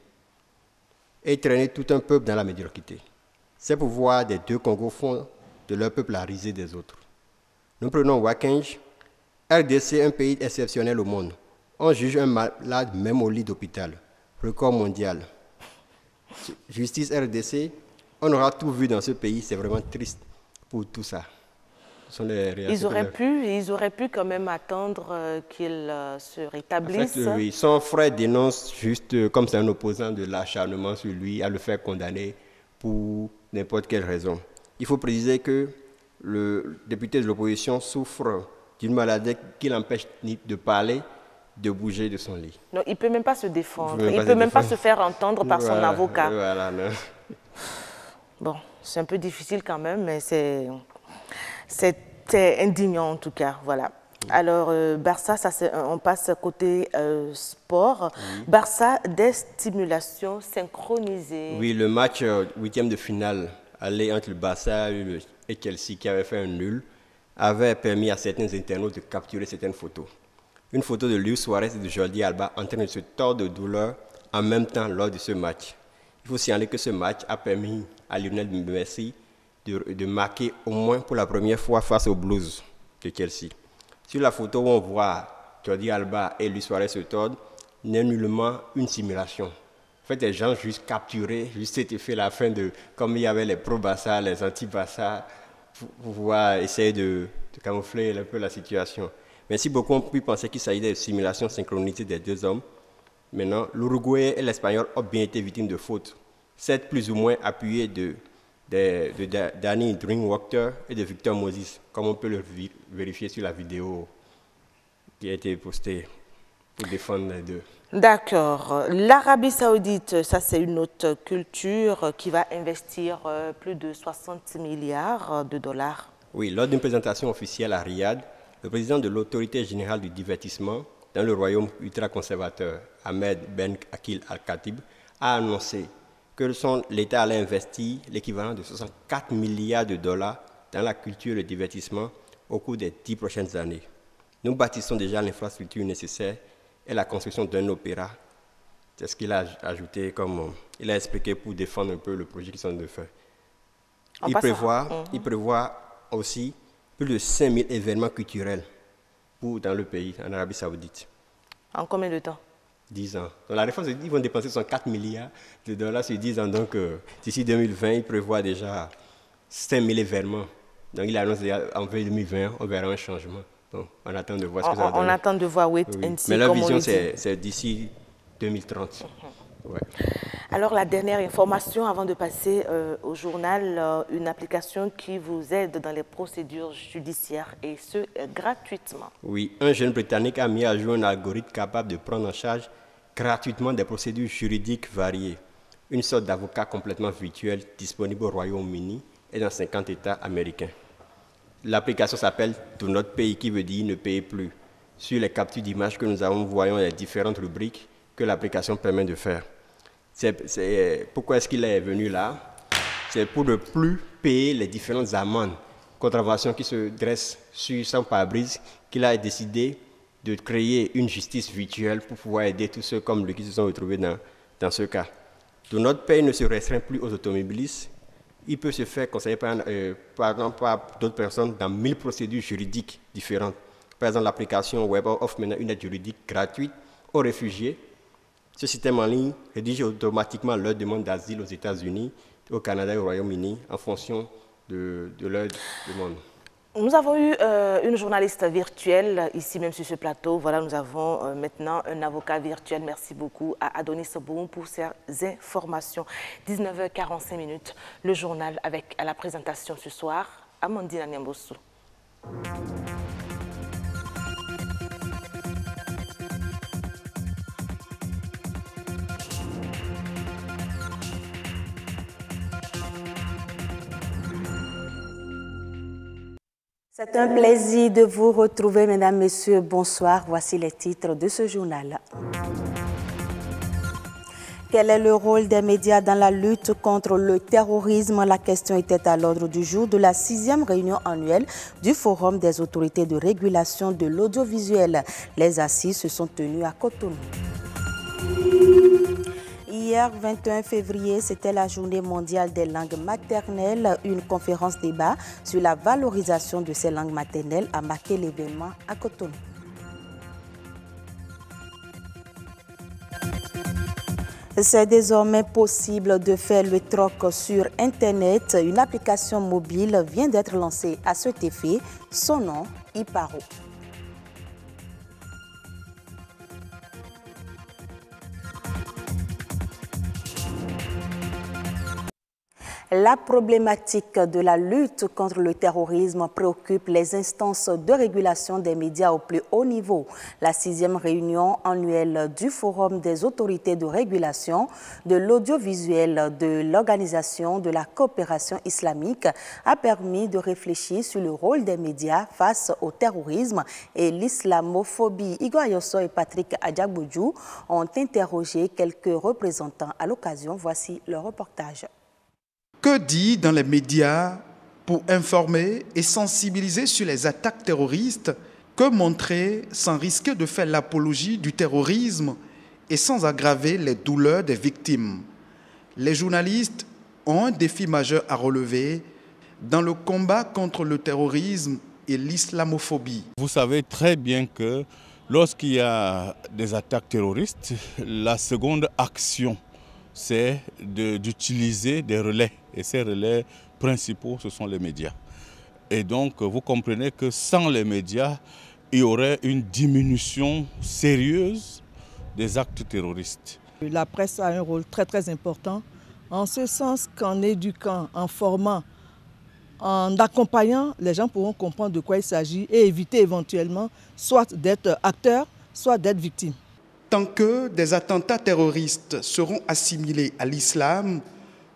et traîner tout un peuple dans la médiocrité. Ces pouvoirs des deux Congos font de leur peuple la risée des autres. Nous prenons Wakenj, RDC, un pays exceptionnel au monde. On juge un malade même au lit d'hôpital. Record mondial. Justice RDC, on aura tout vu dans ce pays, c'est vraiment triste pour tout ça. Ce sont les réactions. Ils auraient pu quand même attendre qu'il se rétablisse. En fait, oui, son frère dénonce juste, comme c'est un opposant, de l'acharnement sur lui, à le faire condamner pour n'importe quelle raison. Il faut préciser que le député de l'opposition souffre d'une maladie qui l'empêche ni de parler, de bouger de son lit. Non, il ne peut même pas se défendre. Il ne peut même pas se faire entendre par son avocat. Voilà, non. Bon, c'est un peu difficile quand même, mais c'est indignant en tout cas. Voilà. Alors, Barça, on passe côté sport. Oui. Barça, des stimulations synchronisées. Oui, le match huitième de finale aller entre le Barça et Chelsea, qui avait fait un nul, avait permis à certains internautes de capturer certaines photos. Une photo de Luis Suarez et de Jordi Alba en train de se tordre de douleur en même temps lors de ce match. Il faut signaler que ce match a permis à Lionel Messi de marquer au moins pour la première fois face aux Blues de Chelsea. Sur la photo où on voit Jordi Alba et Luis Suarez se tordre, n'est nullement une simulation. En fait, les gens juste capturés, juste cet effet la fin de, comme il y avait les pro-Barça, les anti-Barça, pour pouvoir essayer de camoufler un peu la situation. Mais si beaucoup ont pu penser qu'il s'agit de simulations synchronisées des deux hommes, maintenant, l'Uruguay et l'Espagnol ont bien été victimes de fautes, certes plus ou moins appuyées de Danny Drinkwater et de Victor Moses, comme on peut le vérifier sur la vidéo qui a été postée pour défendre les deux. D'accord. L'Arabie Saoudite, ça c'est une autre culture qui va investir plus de 60 milliards de dollars. Oui, lors d'une présentation officielle à Riyad, le président de l'autorité générale du divertissement dans le royaume ultra-conservateur, Ahmed Ben Akil Al-Khatib, a annoncé que l'État allait investir l'équivalent de 64 milliards de dollars dans la culture et le divertissement au cours des 10 prochaines années. Nous bâtissons déjà l'infrastructure nécessaire et la construction d'un opéra. C'est ce qu'il a ajouté, comme il a expliqué pour défendre un peu le projet qu'ils sont de faire. Il prévoit aussi plus de 5000 événements culturels dans le pays, en Arabie Saoudite. En combien de temps? 10 ans. Donc la réforme, ils vont dépenser 64 milliards de dollars sur 10 ans. Donc d'ici 2020, il prévoit déjà 5000 événements. Donc il annonce en 2020, on verra un changement. Donc on attend de voir ce que ça va donner. On attend de voir, oui. Mais leur vision, c'est d'ici 2030. Ouais. Alors la dernière information avant de passer au journal, une application qui vous aide dans les procédures judiciaires et ce gratuitement. Oui, un jeune Britannique a mis à jour un algorithme capable de prendre en charge gratuitement des procédures juridiques variées. Une sorte d'avocat complètement virtuel disponible au Royaume-Uni et dans 50 États américains. L'application s'appelle Do Not Pay, qui veut dire ne payez plus. Sur les captures d'images que nous avons, voyons les différentes rubriques que l'application permet de faire. Pourquoi est-ce qu'il est venu là? C'est pour ne plus payer les différentes amendes, contraventions qui se dressent sur son pare-brise, qu'il a décidé de créer une justice virtuelle pour pouvoir aider tous ceux comme lui qui se sont retrouvés dans ce cas. Do Not Pay ne se restreint plus aux automobilistes. Il peut se faire conseiller par exemple par d'autres personnes dans 1000 procédures juridiques différentes. Par exemple, l'application web offre maintenant une aide juridique gratuite aux réfugiés. Ce système en ligne rédige automatiquement leur demande d'asile aux États-Unis, au Canada et au Royaume-Uni en fonction de leur demande. Nous avons eu une journaliste virtuelle ici même sur ce plateau. Voilà, nous avons maintenant un avocat virtuel. Merci beaucoup à Adonis Boum pour ces informations. 19h45, le journal avec à la présentation ce soir, Amandine Anyambosu. C'est un plaisir de vous retrouver, mesdames, messieurs. Bonsoir. Voici les titres de ce journal. Quel est le rôle des médias dans la lutte contre le terrorisme? La question était à l'ordre du jour de la 6e réunion annuelle du Forum des autorités de régulation de l'audiovisuel. Les assises se sont tenues à Cotonou. Hier, 21 février, c'était la journée mondiale des langues maternelles. Une conférence débat sur la valorisation de ces langues maternelles a marqué l'événement à Cotonou. C'est désormais possible de faire le troc sur Internet. Une application mobile vient d'être lancée à cet effet. Son nom, Iparo. La problématique de la lutte contre le terrorisme préoccupe les instances de régulation des médias au plus haut niveau. La 6e réunion annuelle du Forum des autorités de régulation de l'audiovisuel de l'Organisation de la coopération islamique a permis de réfléchir sur le rôle des médias face au terrorisme et l'islamophobie. Igor Ayosso et Patrick Adjagboudjou ont interrogé quelques représentants à l'occasion. Voici le reportage. Que dire dans les médias pour informer et sensibiliser sur les attaques terroristes? Que montrer sans risquer de faire l'apologie du terrorisme et sans aggraver les douleurs des victimes? Les journalistes ont un défi majeur à relever dans le combat contre le terrorisme et l'islamophobie. Vous savez très bien que lorsqu'il y a des attaques terroristes, la seconde action, c'est d'utiliser des relais. Et ces relais principaux, ce sont les médias. Et donc, vous comprenez que sans les médias, il y aurait une diminution sérieuse des actes terroristes. La presse a un rôle très très important, en ce sens qu'en éduquant, en formant, en accompagnant, les gens pourront comprendre de quoi il s'agit et éviter éventuellement soit d'être acteurs, soit d'être victimes. Tant que des attentats terroristes seront assimilés à l'islam,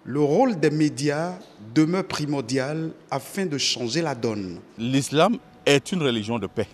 le rôle des médias demeure primordial afin de changer la donne. L'islam est une religion de paix.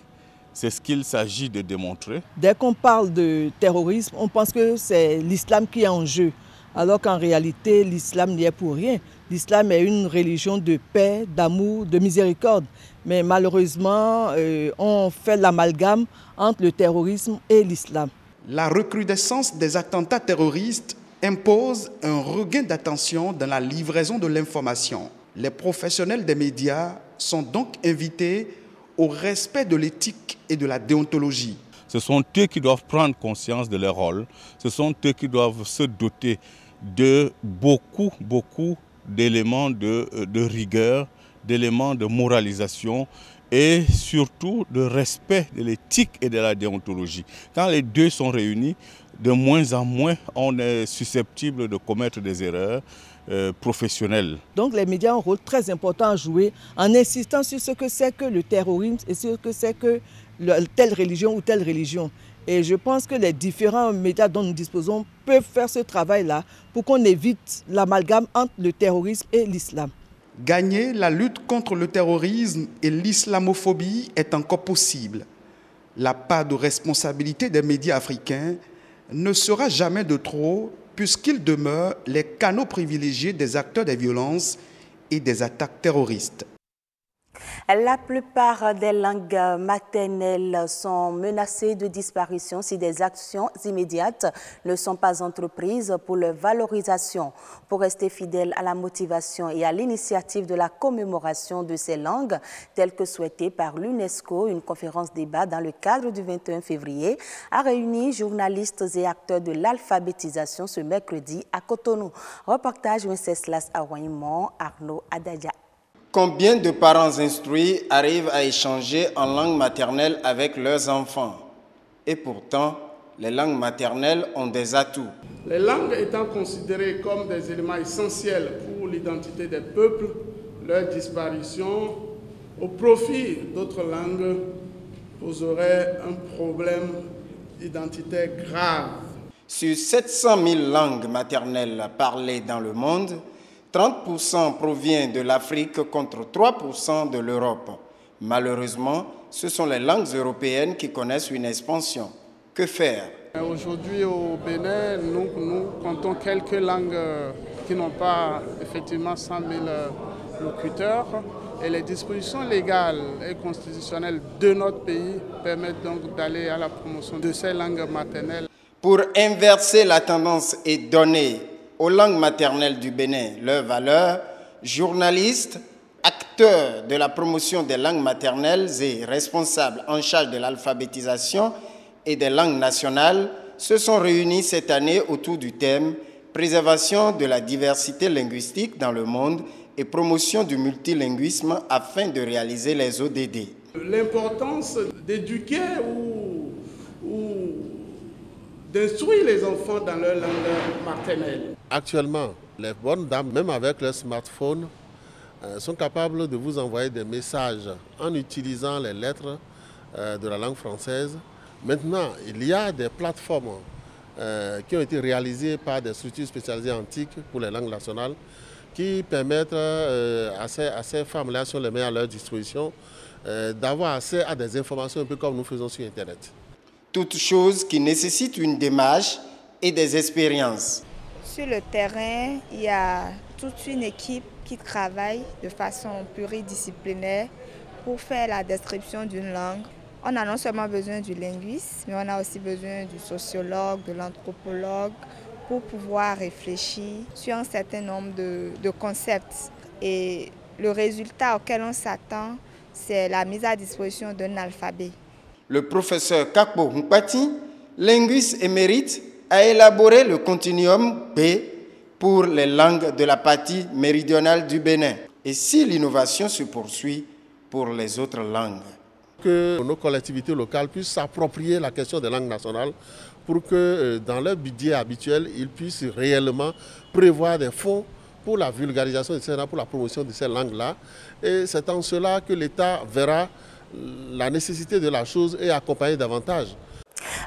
C'est ce qu'il s'agit de démontrer. Dès qu'on parle de terrorisme, on pense que c'est l'islam qui est en jeu, alors qu'en réalité, l'islam n'y est pour rien. L'islam est une religion de paix, d'amour, de miséricorde. Mais malheureusement, on fait l'amalgame entre le terrorisme et l'islam. La recrudescence des attentats terroristes impose un regain d'attention dans la livraison de l'information. Les professionnels des médias sont donc invités au respect de l'éthique et de la déontologie. Ce sont eux qui doivent prendre conscience de leur rôle. Ce sont eux qui doivent se doter de beaucoup d'éléments de rigueur, d'éléments de moralisation et surtout de respect de l'éthique et de la déontologie. Quand les deux sont réunis, de moins en moins, on est susceptible de commettre des erreurs professionnelles. Donc les médias ont un rôle très important à jouer en insistant sur ce que c'est que le terrorisme et sur ce que c'est que telle religion ou telle religion. Et je pense que les différents médias dont nous disposons peuvent faire ce travail-là pour qu'on évite l'amalgame entre le terrorisme et l'islam. Gagner la lutte contre le terrorisme et l'islamophobie est encore possible. La part de responsabilité des médias africains ne sera jamais de trop puisqu'ils demeurent les canaux privilégiés des acteurs des violences et des attaques terroristes. La plupart des langues maternelles sont menacées de disparition si des actions immédiates ne sont pas entreprises pour leur valorisation. Pour rester fidèle à la motivation et à l'initiative de la commémoration de ces langues, telle que souhaitée par l'UNESCO, une conférence débat dans le cadre du 21 février a réuni journalistes et acteurs de l'alphabétisation ce mercredi à Cotonou. Reportage Wenceslas Awaimon, Arnaud Adadja. Combien de parents instruits arrivent à échanger en langue maternelle avec leurs enfants? Et pourtant, les langues maternelles ont des atouts. Les langues étant considérées comme des éléments essentiels pour l'identité des peuples, leur disparition au profit d'autres langues poserait un problème identitaire grave. Sur 700 000 langues maternelles parlées dans le monde, 30% provient de l'Afrique contre 3% de l'Europe. Malheureusement, ce sont les langues européennes qui connaissent une expansion. Que faire? Aujourd'hui au Bénin, nous comptons quelques langues qui n'ont pas effectivement 100 000 locuteurs. Et les dispositions légales et constitutionnelles de notre pays permettent donc d'aller à la promotion de ces langues maternelles. Pour inverser la tendance et donner aux langues maternelles du Bénin leur valeur, journalistes, acteurs de la promotion des langues maternelles et responsables en charge de l'alphabétisation et des langues nationales se sont réunis cette année autour du thème « Préservation de la diversité linguistique dans le monde et promotion du multilinguisme » afin de réaliser les ODD. L'importance d'éduquer ou d'instruire les enfants dans leur langue maternelle. Actuellement, les bonnes dames, même avec leur smartphone, sont capables de vous envoyer des messages en utilisant les lettres de la langue française. Maintenant, il y a des plateformes qui ont été réalisées par des structures spécialisées antiques pour les langues nationales qui permettent à ces femmes-là, si on les met à leur disposition, d'avoir accès à des informations un peu comme nous faisons sur Internet. Toute chose qui nécessite une démarche et des expériences. Sur le terrain, il y a toute une équipe qui travaille de façon pluridisciplinaire pour faire la description d'une langue. On a non seulement besoin du linguiste, mais on a aussi besoin du sociologue, de l'anthropologue, pour pouvoir réfléchir sur un certain nombre de concepts. Et le résultat auquel on s'attend, c'est la mise à disposition d'un alphabet. Le professeur Kakbo Mpati, linguiste émérite, a élaboré le continuum B pour les langues de la partie méridionale du Bénin. Et si l'innovation se poursuit, pour les autres langues. Que nos collectivités locales puissent s'approprier la question des langues nationales pour que dans leur budget habituel, ils puissent réellement prévoir des fonds pour la vulgarisation de ces langues, pour la promotion de ces langues-là. Et c'est en cela que l'État verra la nécessité de la chose et accompagner davantage.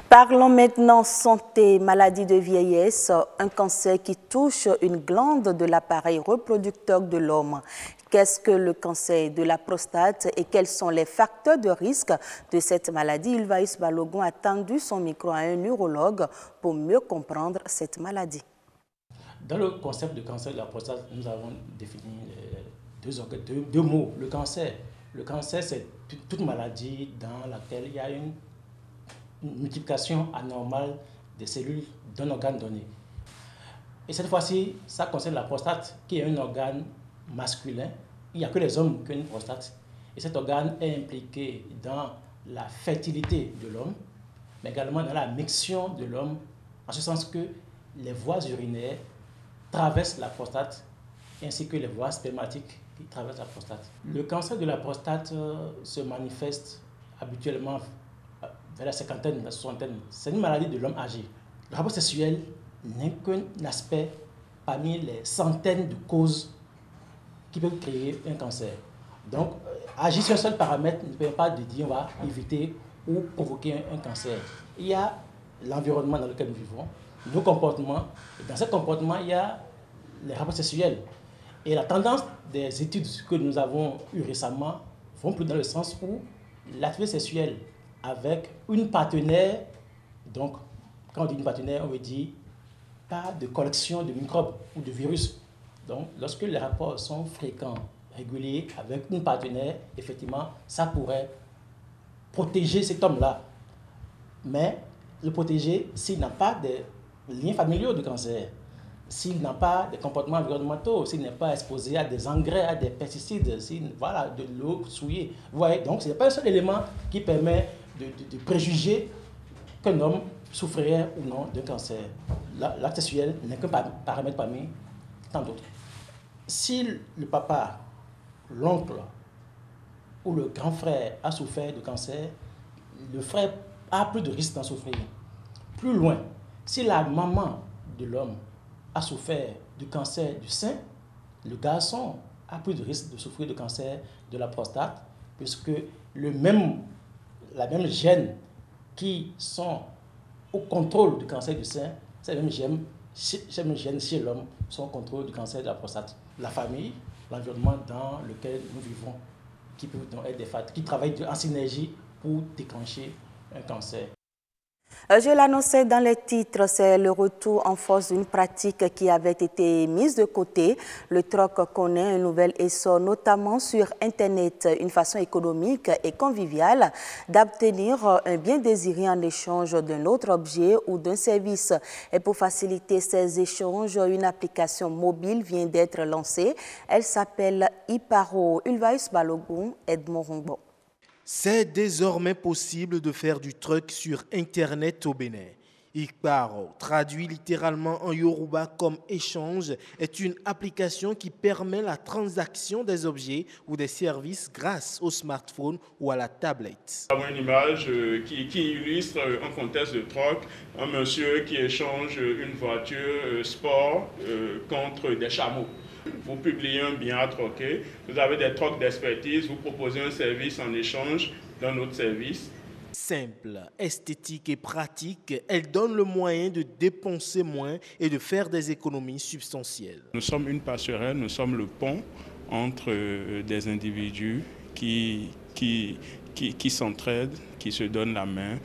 Parlons maintenant santé, maladie de vieillesse, un cancer qui touche une glande de l'appareil reproducteur de l'homme. Qu'est-ce que le cancer de la prostate et quels sont les facteurs de risque de cette maladie? Ylvaïs Balogun a tendu son micro à un neurologue pour mieux comprendre cette maladie. Dans le concept de cancer de la prostate, nous avons défini deux mots. Le cancer, c'est toute maladie dans laquelle il y a une multiplication anormale des cellules d'un organe donné. Et cette fois-ci, ça concerne la prostate, qui est un organe masculin. Il n'y a que les hommes qui ont une prostate. Et cet organe est impliqué dans la fertilité de l'homme, mais également dans la miction de l'homme, en ce sens que les voies urinaires traversent la prostate, ainsi que les voies spermatiques qui traversent la prostate. Le cancer de la prostate se manifeste habituellement vers la cinquantaine, la soixantaine. C'est une maladie de l'homme âgé. Le rapport sexuel n'est qu'un aspect parmi les centaines de causes qui peuvent créer un cancer. Donc, agir sur un seul paramètre ne permet pas de dire on va éviter ou provoquer un cancer. Il y a l'environnement dans lequel nous vivons, nos comportements. Et dans ces comportements, il y a les rapports sexuels. Et la tendance des études que nous avons eues récemment vont plus dans le sens où l'activité sexuelle avec une partenaire, donc quand on dit une partenaire, on veut dire pas de collection de microbes ou de virus. Donc lorsque les rapports sont fréquents, réguliers, avec une partenaire, effectivement, ça pourrait protéger cet homme-là. Mais le protéger s'il n'a pas de liens familiaux de cancer, s'il n'a pas de comportements environnementaux, s'il n'est pas exposé à des engrais, à des pesticides, voilà, de l'eau souillée. Vous voyez, donc ce n'est pas un seul élément qui permet de préjuger qu'un homme souffrirait ou non d'un cancer. L'acte sexuel n'est qu'un paramètre parmi tant d'autres. Si le papa, l'oncle ou le grand frère a souffert de cancer, le frère a plus de risque d'en souffrir. Plus loin, si la maman de l'homme a souffert du cancer du sein, le garçon a plus de risque de souffrir de cancer de la prostate, puisque la même gène qui sont au contrôle du cancer du sein, ces mêmes gènes chez l'homme sont au contrôle du cancer de la prostate. La famille, l'environnement dans lequel nous vivons, qui peuvent donc être des facteurs qui travaillent en synergie pour déclencher un cancer. Je l'annonçais dans les titres, c'est le retour en force d'une pratique qui avait été mise de côté. Le troc connaît un nouvel essor, notamment sur Internet, une façon économique et conviviale d'obtenir un bien désiré en échange d'un autre objet ou d'un service. Et pour faciliter ces échanges, une application mobile vient d'être lancée. Elle s'appelle Iparo. Ylvaïs Balogun, Edmond Rongbo. C'est désormais possible de faire du truck sur Internet au Bénin. Iparo, traduit littéralement en Yoruba comme échange, est une application qui permet la transaction des objets ou des services grâce au smartphone ou à la tablette. Nous avons une image qui illustre un contexte de troc, un monsieur qui échange une voiture sport contre des chameaux. Vous publiez un bien à troquer, vous avez des trocs d'expertise, vous proposez un service en échange d'un autre service. Simple, esthétique et pratique, elle donne le moyen de dépenser moins et de faire des économies substantielles. Nous sommes une passerelle, nous sommes le pont entre des individus qui s'entraident, qui se donnent la main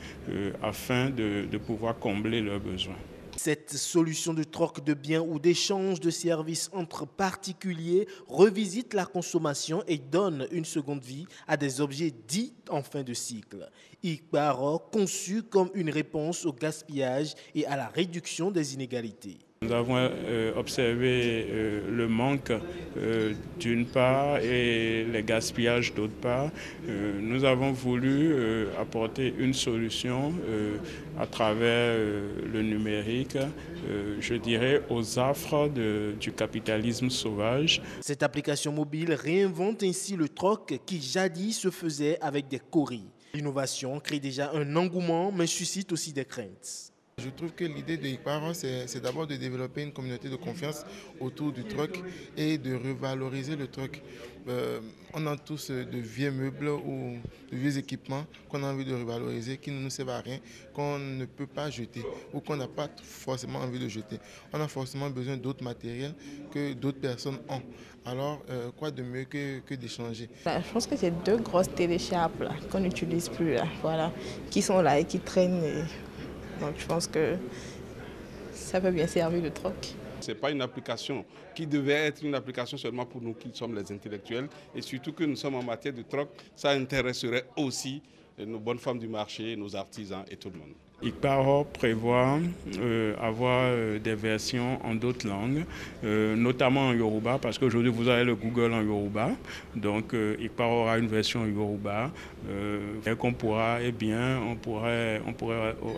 afin de pouvoir combler leurs besoins. Cette solution de troc de biens ou d'échange de services entre particuliers revisite la consommation et donne une seconde vie à des objets dits en fin de cycle. Iparo, conçu comme une réponse au gaspillage et à la réduction des inégalités. Nous avons observé le manque d'une part et les gaspillages d'autre part. Nous avons voulu apporter une solution à travers le numérique, je dirais, aux affres du capitalisme sauvage. Cette application mobile réinvente ainsi le troc qui jadis se faisait avec des coris. L'innovation crée déjà un engouement mais suscite aussi des craintes. Je trouve que l'idée de Iparo, c'est d'abord de développer une communauté de confiance autour du troc et de revaloriser le troc. On a tous de vieux meubles ou de vieux équipements qu'on a envie de revaloriser, qui ne nous servent à rien, qu'on ne peut pas jeter ou qu'on n'a pas forcément envie de jeter. On a forcément besoin d'autres matériels que d'autres personnes ont. Alors, quoi de mieux que d'échanger? Je pense que c'est 2 grosses télécharpes qu'on n'utilise plus, là, voilà, qui sont là et qui traînent. Donc je pense que ça peut bien servir de troc. Ce n'est pas une application qui devait être une application seulement pour nous qui sommes les intellectuels. Et surtout que nous sommes en matière de troc, ça intéresserait aussi nos bonnes femmes du marché, nos artisans et tout le monde. Iparo prévoit avoir des versions en d'autres langues, notamment en Yoruba, parce qu'aujourd'hui vous avez le Google en Yoruba, donc Iparo aura une version Yoruba, et qu'on pourra, on pourrait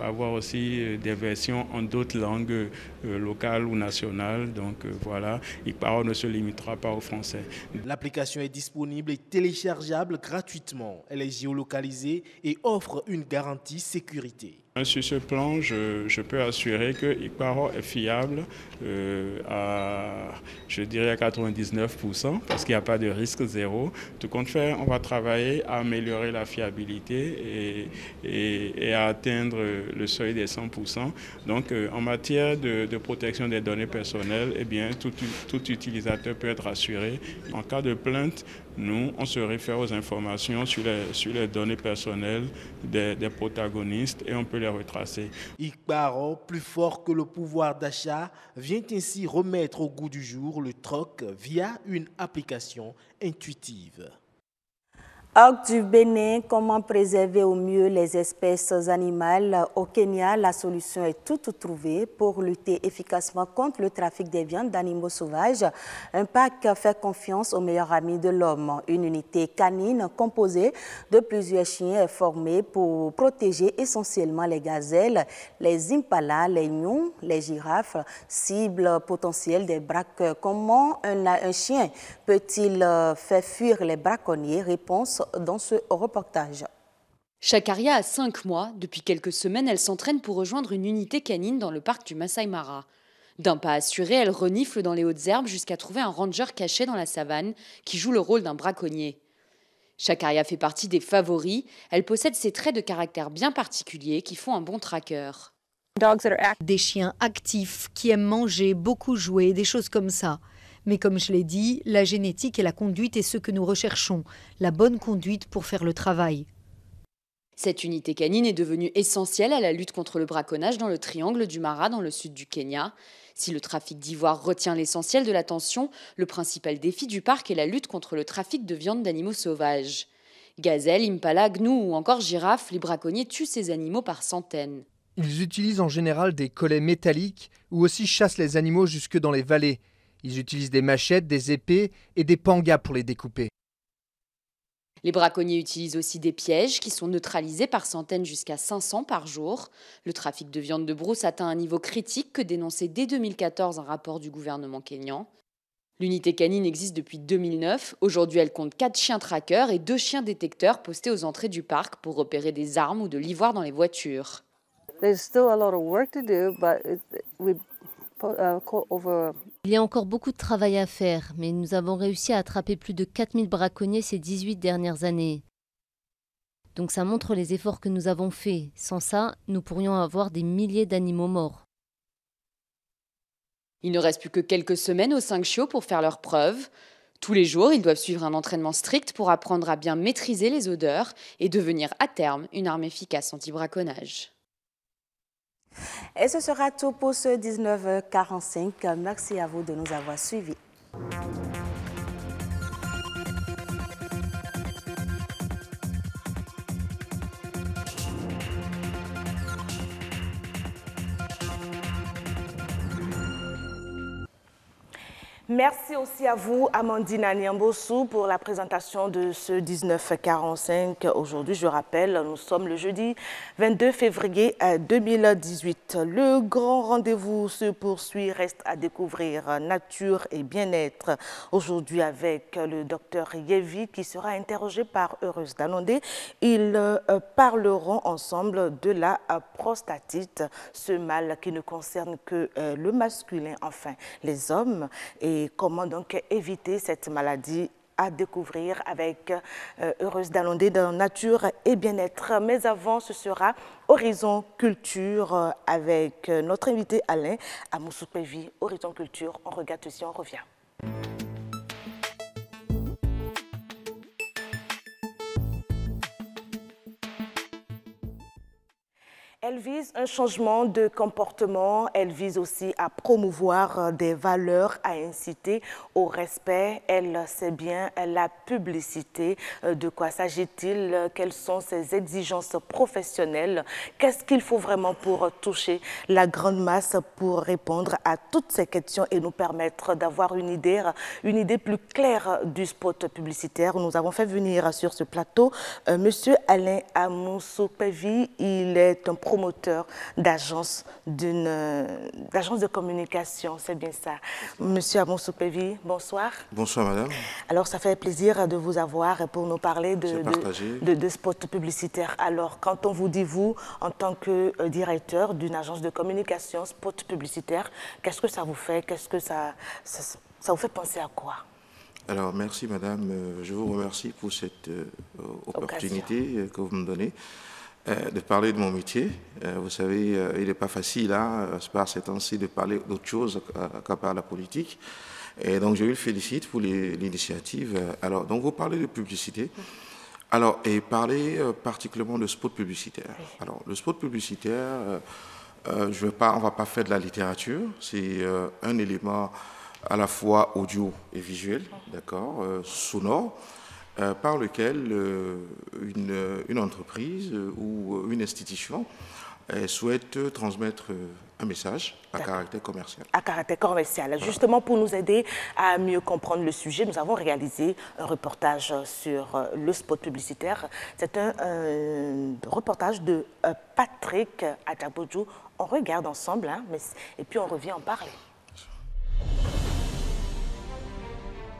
avoir aussi des versions en d'autres langues locales ou nationales, donc voilà, Iparo ne se limitera pas au français. L'application est disponible et téléchargeable gratuitement. Elle est géolocalisée et offre une garantie sécurité. Sur ce plan, je peux assurer que Iparo est fiable je dirais à 99%, parce qu'il n'y a pas de risque zéro. Tout compte fait, on va travailler à améliorer la fiabilité et à atteindre le seuil des 100%. Donc, en matière de protection des données personnelles, eh bien, tout utilisateur peut être assuré. En cas de plainte, nous, on se réfère aux informations sur les données personnelles des protagonistes et on peut les retracer. Iparo, plus fort que le pouvoir d'achat, vient ainsi remettre au goût du jour le troc via une application intuitive. Hors du Bénin, comment préserver au mieux les espèces animales? Au Kenya, la solution est toute trouvée pour lutter efficacement contre le trafic des viandes d'animaux sauvages. Un parc fait confiance au meilleur ami de l'homme. Une unité canine composée de plusieurs chiens est formée pour protéger essentiellement les gazelles, les impalas, les lions, les girafes, cibles potentielles des braqueurs. Comment un chien peut-il faire fuir les braconniers? Réponse dans ce reportage. Chakaria a 5 mois. Depuis quelques semaines, elle s'entraîne pour rejoindre une unité canine dans le parc du Masai Mara. D'un pas assuré, elle renifle dans les hautes herbes jusqu'à trouver un ranger caché dans la savane qui joue le rôle d'un braconnier. Chakaria fait partie des favoris. Elle possède ces traits de caractère bien particuliers qui font un bon tracker. Des chiens actifs qui aiment manger, beaucoup jouer, des choses comme ça. Mais comme je l'ai dit, la génétique et la conduite est ce que nous recherchons, la bonne conduite pour faire le travail. Cette unité canine est devenue essentielle à la lutte contre le braconnage dans le triangle du Mara dans le sud du Kenya. Si le trafic d'ivoire retient l'essentiel de l'attention, le principal défi du parc est la lutte contre le trafic de viande d'animaux sauvages. Gazelles, impalas, gnous ou encore girafes, les braconniers tuent ces animaux par centaines. Ils utilisent en général des collets métalliques ou aussi chassent les animaux jusque dans les vallées. Ils utilisent des machettes, des épées et des pangas pour les découper. Les braconniers utilisent aussi des pièges qui sont neutralisés par centaines jusqu'à 500 par jour. Le trafic de viande de brousse atteint un niveau critique que dénonçait dès 2014 un rapport du gouvernement kényan. L'unité canine existe depuis 2009. Aujourd'hui, elle compte 4 chiens trackers et 2 chiens détecteurs postés aux entrées du parc pour repérer des armes ou de l'ivoire dans les voitures. Il y a encore beaucoup de travail à faire, mais nous avons réussi à attraper plus de 4000 braconniers ces 18 dernières années. Donc ça montre les efforts que nous avons faits. Sans ça, nous pourrions avoir des milliers d'animaux morts. Il ne reste plus que quelques semaines aux 5 chiots pour faire leurs preuves. Tous les jours, ils doivent suivre un entraînement strict pour apprendre à bien maîtriser les odeurs et devenir à terme une arme efficace anti-braconnage. Et ce sera tout pour ce 19h45. Merci à vous de nous avoir suivis. Merci aussi à vous, Amandine Aniambossou, pour la présentation de ce 1945. Aujourd'hui, je rappelle, nous sommes le jeudi 22 février 2018. Le grand rendez-vous se poursuit, reste à découvrir nature et bien-être. Aujourd'hui, avec le docteur Yévi, qui sera interrogé par Heureuse Dalondé. Ils parleront ensemble de la prostatite, ce mal qui ne concerne que le masculin, enfin les hommes, et comment donc éviter cette maladie à découvrir avec Heureuse Dalondé dans Nature et Bien-être. Mais avant, ce sera Horizon Culture avec notre invité Alain Amoussou-Pévi. Horizon Culture, on regarde ceci, on revient. Elle vise un changement de comportement, elle vise aussi à promouvoir des valeurs, à inciter au respect. Elle sait bien la publicité. De quoi s'agit-il? Quelles sont ses exigences professionnelles? Qu'est-ce qu'il faut vraiment pour toucher la grande masse, pour répondre à toutes ces questions et nous permettre d'avoir une idée plus claire du spot publicitaire? Nous avons fait venir sur ce plateau Monsieur Alain Amoussou-Pévi. Il est un promoteur d'agence de communication, c'est bien ça. Monsieur Amoussou-Pévi, bonsoir. Bonsoir madame. Alors ça fait plaisir de vous avoir pour nous parler de spot publicitaire. Alors quand on vous dit vous, en tant que directeur d'une agence de communication spot publicitaire, qu'est-ce que ça vous fait? Qu'est-ce que ça vous fait penser à quoi? Alors merci madame, je vous remercie pour cette opportunité que vous me donnez. De parler de mon métier. Vous savez, il n'est pas facile, par ces temps-ci, de parler d'autre chose qu'à part la politique. Et donc, je vous félicite pour l'initiative. Alors, donc, vous parlez de publicité. Alors, et parler particulièrement de spot publicitaire. Alors, le spot publicitaire, on ne va pas faire de la littérature. C'est un élément à la fois audio et visuel, d'accord, sonore, par lequel une entreprise ou une institution souhaite transmettre un message à caractère commercial. À caractère commercial. Voilà. Justement, pour nous aider à mieux comprendre le sujet, nous avons réalisé un reportage sur le spot publicitaire. C'est un reportage de Patrick Adjabodjou. On regarde ensemble, et puis on revient en parler.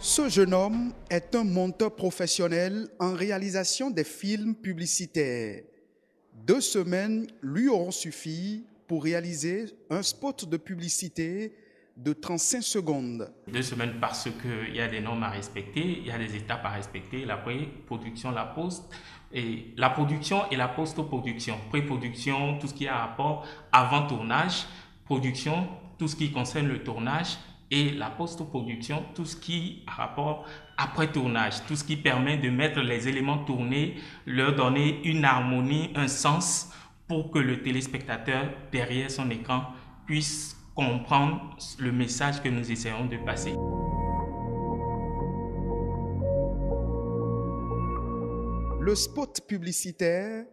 Ce jeune homme est un monteur professionnel en réalisation des films publicitaires. 2 semaines lui auront suffi pour réaliser un spot de publicité de 35 secondes. 2 semaines parce qu'il y a des normes à respecter, il y a des étapes à respecter, la pré-production, la post, et la production et la post-production. Pré-production, tout ce qui a rapport avant tournage, production, tout ce qui concerne le tournage, et la post-production, tout ce qui a rapport après tournage, tout ce qui permet de mettre les éléments tournés, leur donner une harmonie, un sens pour que le téléspectateur derrière son écran puisse comprendre le message que nous essayons de passer. Le spot publicitaire,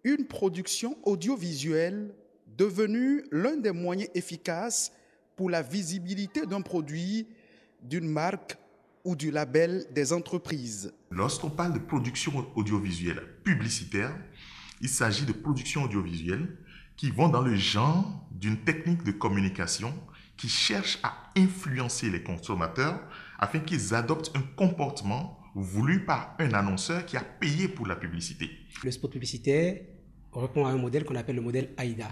une production audiovisuelle devenue l'un des moyens efficaces pour la visibilité d'un produit, d'une marque ou du label des entreprises. Lorsqu'on parle de production audiovisuelle publicitaire, il s'agit de production audiovisuelle qui vont dans le genre d'une technique de communication qui cherche à influencer les consommateurs afin qu'ils adoptent un comportement voulu par un annonceur qui a payé pour la publicité. Le spot publicitaire répond à un modèle qu'on appelle le modèle AIDA.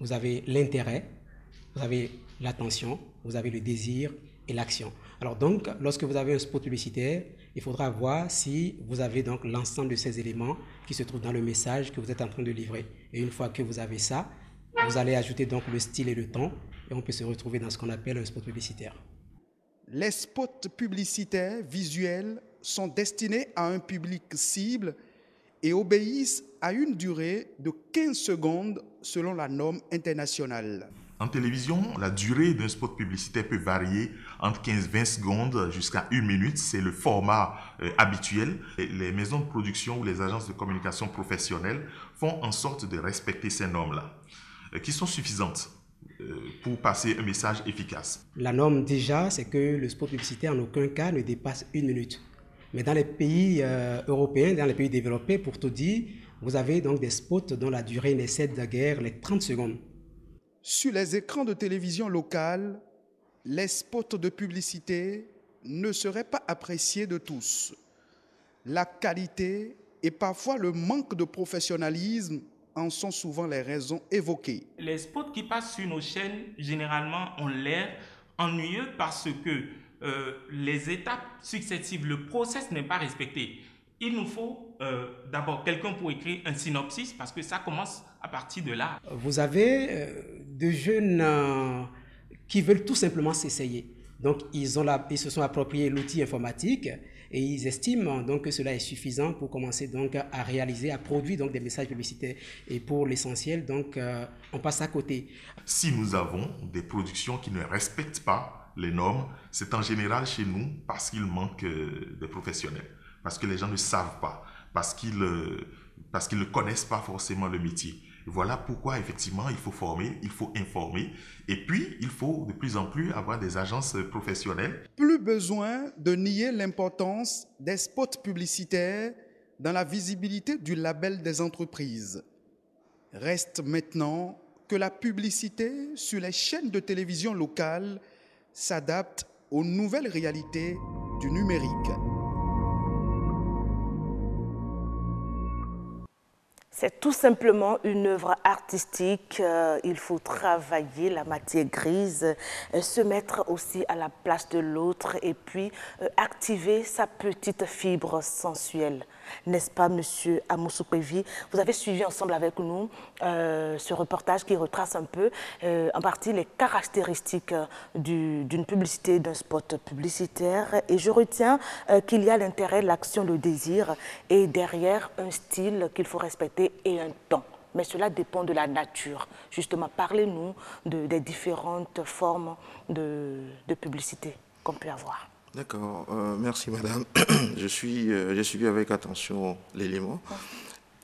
Vous avez l'intérêt, vous avez l'attention, vous avez le désir et l'action. Alors donc, lorsque vous avez un spot publicitaire, il faudra voir si vous avez donc l'ensemble de ces éléments qui se trouvent dans le message que vous êtes en train de livrer. Et une fois que vous avez ça, vous allez ajouter donc le style et le ton, et on peut se retrouver dans ce qu'on appelle un spot publicitaire. Les spots publicitaires visuels sont destinés à un public cible et obéissent à une durée de 15 secondes selon la norme internationale. En télévision, la durée d'un spot publicitaire peut varier entre 15-20 secondes jusqu'à 1 minute. C'est le format habituel. Les maisons de production ou les agences de communication professionnelles font en sorte de respecter ces normes-là, qui sont suffisantes pour passer un message efficace? La norme déjà, c'est que le spot publicitaire en aucun cas ne dépasse 1 minute. Mais dans les pays européens, dans les pays développés, pour tout dire, vous avez donc des spots dont la durée n'excède guère les 30 secondes. Sur les écrans de télévision locale, les spots de publicité ne seraient pas appréciés de tous. La qualité et parfois le manque de professionnalisme en sont souvent les raisons évoquées. Les spots qui passent sur nos chaînes, généralement, ont l'air ennuyeux parce que les étapes successives, le process n'est pas respecté. Il nous faut d'abord quelqu'un pour écrire un synopsis parce que ça commence à partir de là. Vous avez de jeunes qui veulent tout simplement s'essayer. Donc, ils se sont appropriés l'outil informatique et ils estiment donc que cela est suffisant pour commencer donc à réaliser, à produire donc des messages publicitaires. Et pour l'essentiel, donc, on passe à côté. Si nous avons des productions qui ne respectent pas les normes, c'est en général chez nous parce qu'il manque de professionnels, parce que les gens ne savent pas, parce qu'ils ne connaissent pas forcément le métier. Voilà pourquoi, effectivement, il faut former, il faut informer. Et puis, il faut de plus en plus avoir des agences professionnelles. Plus besoin de nier l'importance des spots publicitaires dans la visibilité du label des entreprises. Reste maintenant que la publicité sur les chaînes de télévision locales s'adapte aux nouvelles réalités du numérique. C'est tout simplement une œuvre artistique. Il faut travailler la matière grise, se mettre aussi à la place de l'autre et puis activer sa petite fibre sensuelle. N'est-ce pas, Monsieur Amoussou Pévi? Vous avez suivi ensemble avec nous ce reportage qui retrace un peu, en partie, les caractéristiques d'une publicité, d'un spot publicitaire. Et je retiens qu'il y a l'intérêt, l'action, le désir et derrière un style qu'il faut respecter et un temps. Mais cela dépend de la nature. Justement, parlez-nous des différentes formes de publicité qu'on peut avoir. D'accord, merci madame. J'ai suivi avec attention l'élément.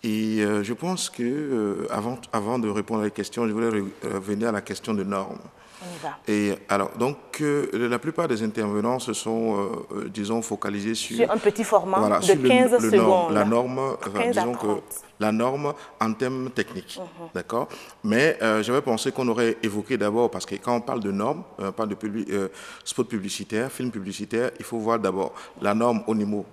Et je pense que avant de répondre à la question, je voulais revenir à la question de normes. On y va. Et alors, donc, la plupart des intervenants se sont, disons, focalisés sur un petit format voilà, de 15 secondes. La norme, 15 disons que la norme en termes techniques, d'accord. Mais j'avais pensé qu'on aurait évoqué d'abord, parce que quand on parle de normes, on parle de spot publicitaire, film publicitaire, il faut voir d'abord la norme au niveau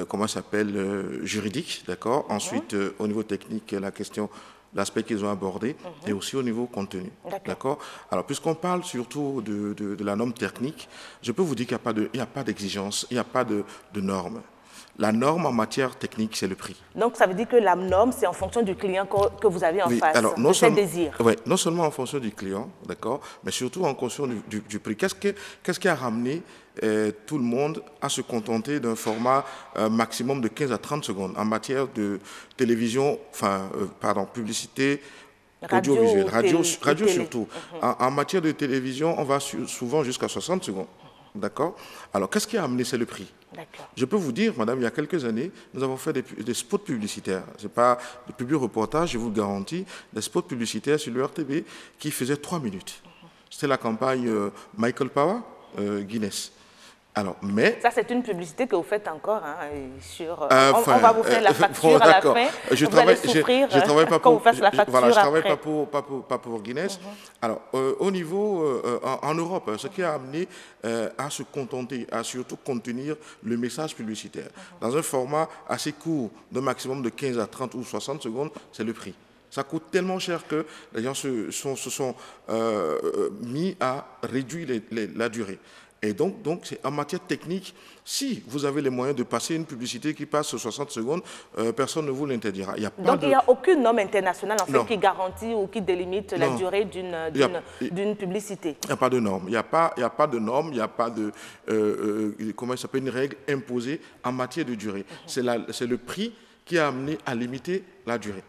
comment ça s'appelle, juridique, d'accord. Ensuite, au niveau technique, la question, l'aspect qu'ils ont abordé, et aussi au niveau contenu, d'accord. Alors, puisqu'on parle surtout de la norme technique, je peux vous dire qu'il n'y a pas d'exigence, il n'y a pas de norme. La norme en matière technique, c'est le prix. Donc, ça veut dire que la norme, c'est en fonction du client que vous avez en face, alors, de ses désirs. Oui, non seulement en fonction du client, d'accord, mais surtout en fonction du prix. Qu'est-ce qui a ramené tout le monde à se contenter d'un format maximum de 15 à 30 secondes en matière de télévision, publicité, audiovisuelle, radio surtout. En matière de télévision, on va souvent jusqu'à 60 secondes. D'accord. Alors, qu'est-ce qui a amené? C'est le prix. Je peux vous dire, madame, il y a quelques années, nous avons fait des spots publicitaires. Ce n'est pas de public reportage, je vous le garantis, des spots publicitaires sur le RTB qui faisaient 3 minutes. C'était la campagne Michael Power, Guinness. Alors, mais... Ça, c'est une publicité que vous faites encore. Hein, sur, on va vous faire la facture à la fin. Vous allez souffrir quand vous faites la facture voilà, je ne travaille pas pour Guinness. Alors, au niveau, en Europe, ce qui a amené à se contenter, à surtout contenir le message publicitaire. Dans un format assez court, d'un maximum de 15 à 30 ou 60 secondes, c'est le prix. Ça coûte tellement cher que les gens se sont mis à réduire la durée. Et donc c'est en matière technique, si vous avez les moyens de passer une publicité qui passe 60 secondes, personne ne vous l'interdira. Donc il n'y a aucune norme internationale en fait, qui garantit ou qui délimite la durée d'une publicité. Il n'y a pas de norme. Il n'y a pas de norme, il n'y a pas de comment ça s'appelle, une règle imposée en matière de durée. C'est le prix qui a amené à limiter la durée.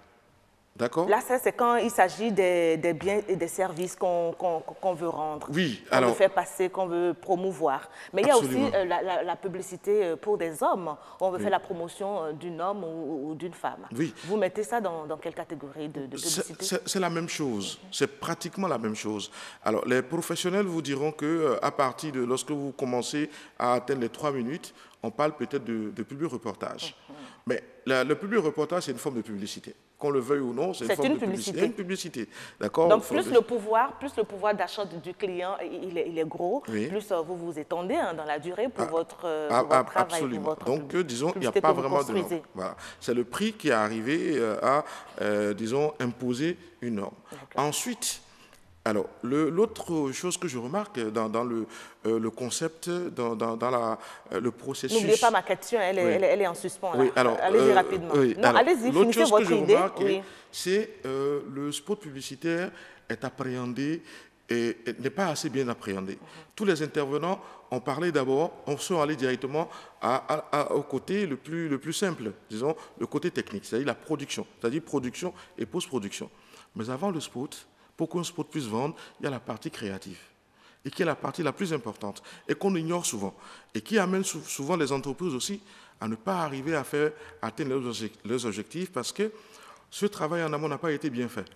D'accord. Là, c'est quand il s'agit des biens et des services qu'on veut rendre, oui, qu'on veut faire passer, qu'on veut promouvoir. Mais il y a aussi la publicité pour des hommes. On veut faire la promotion d'un homme ou d'une femme. Oui. Vous mettez ça dans quelle catégorie de publicité? C'est la même chose. C'est pratiquement la même chose. Alors, les professionnels vous diront qu'à partir de lorsque vous commencez à atteindre les 3 minutes, on parle peut-être de public reportage. Mais le public reportage, c'est une forme de publicité. Qu'on le veuille ou non, c'est une forme de publicité. Une publicité, d'accord. Donc plus le pouvoir d'achat du client, il est gros, plus vous vous étendez dans la durée pour votre travail. Absolument. Pour votre donc, disons, il n'y a pas vraiment de norme. Voilà. C'est le prix qui est arrivé à, disons, imposer une norme. Ensuite, alors, l'autre chose que je remarque dans le concept, dans le processus... N'oubliez pas ma question, elle est en suspens. Oui, allez-y rapidement. Oui, non, allez-y, finissez votre idée. L'autre chose que je remarque, c'est le spot publicitaire est appréhendé et n'est pas assez bien appréhendé. Tous les intervenants ont parlé d'abord, on sont allés directement au côté le plus simple, disons, le côté technique, c'est-à-dire la production, c'est-à-dire production et post-production. Mais avant le spot, pour qu'un spot puisse vendre, il y a la partie créative, et qui est la partie la plus importante, et qu'on ignore souvent, et qui amène souvent les entreprises aussi à ne pas arriver à atteindre leurs objectifs, parce que ce travail en amont n'a pas été bien fait.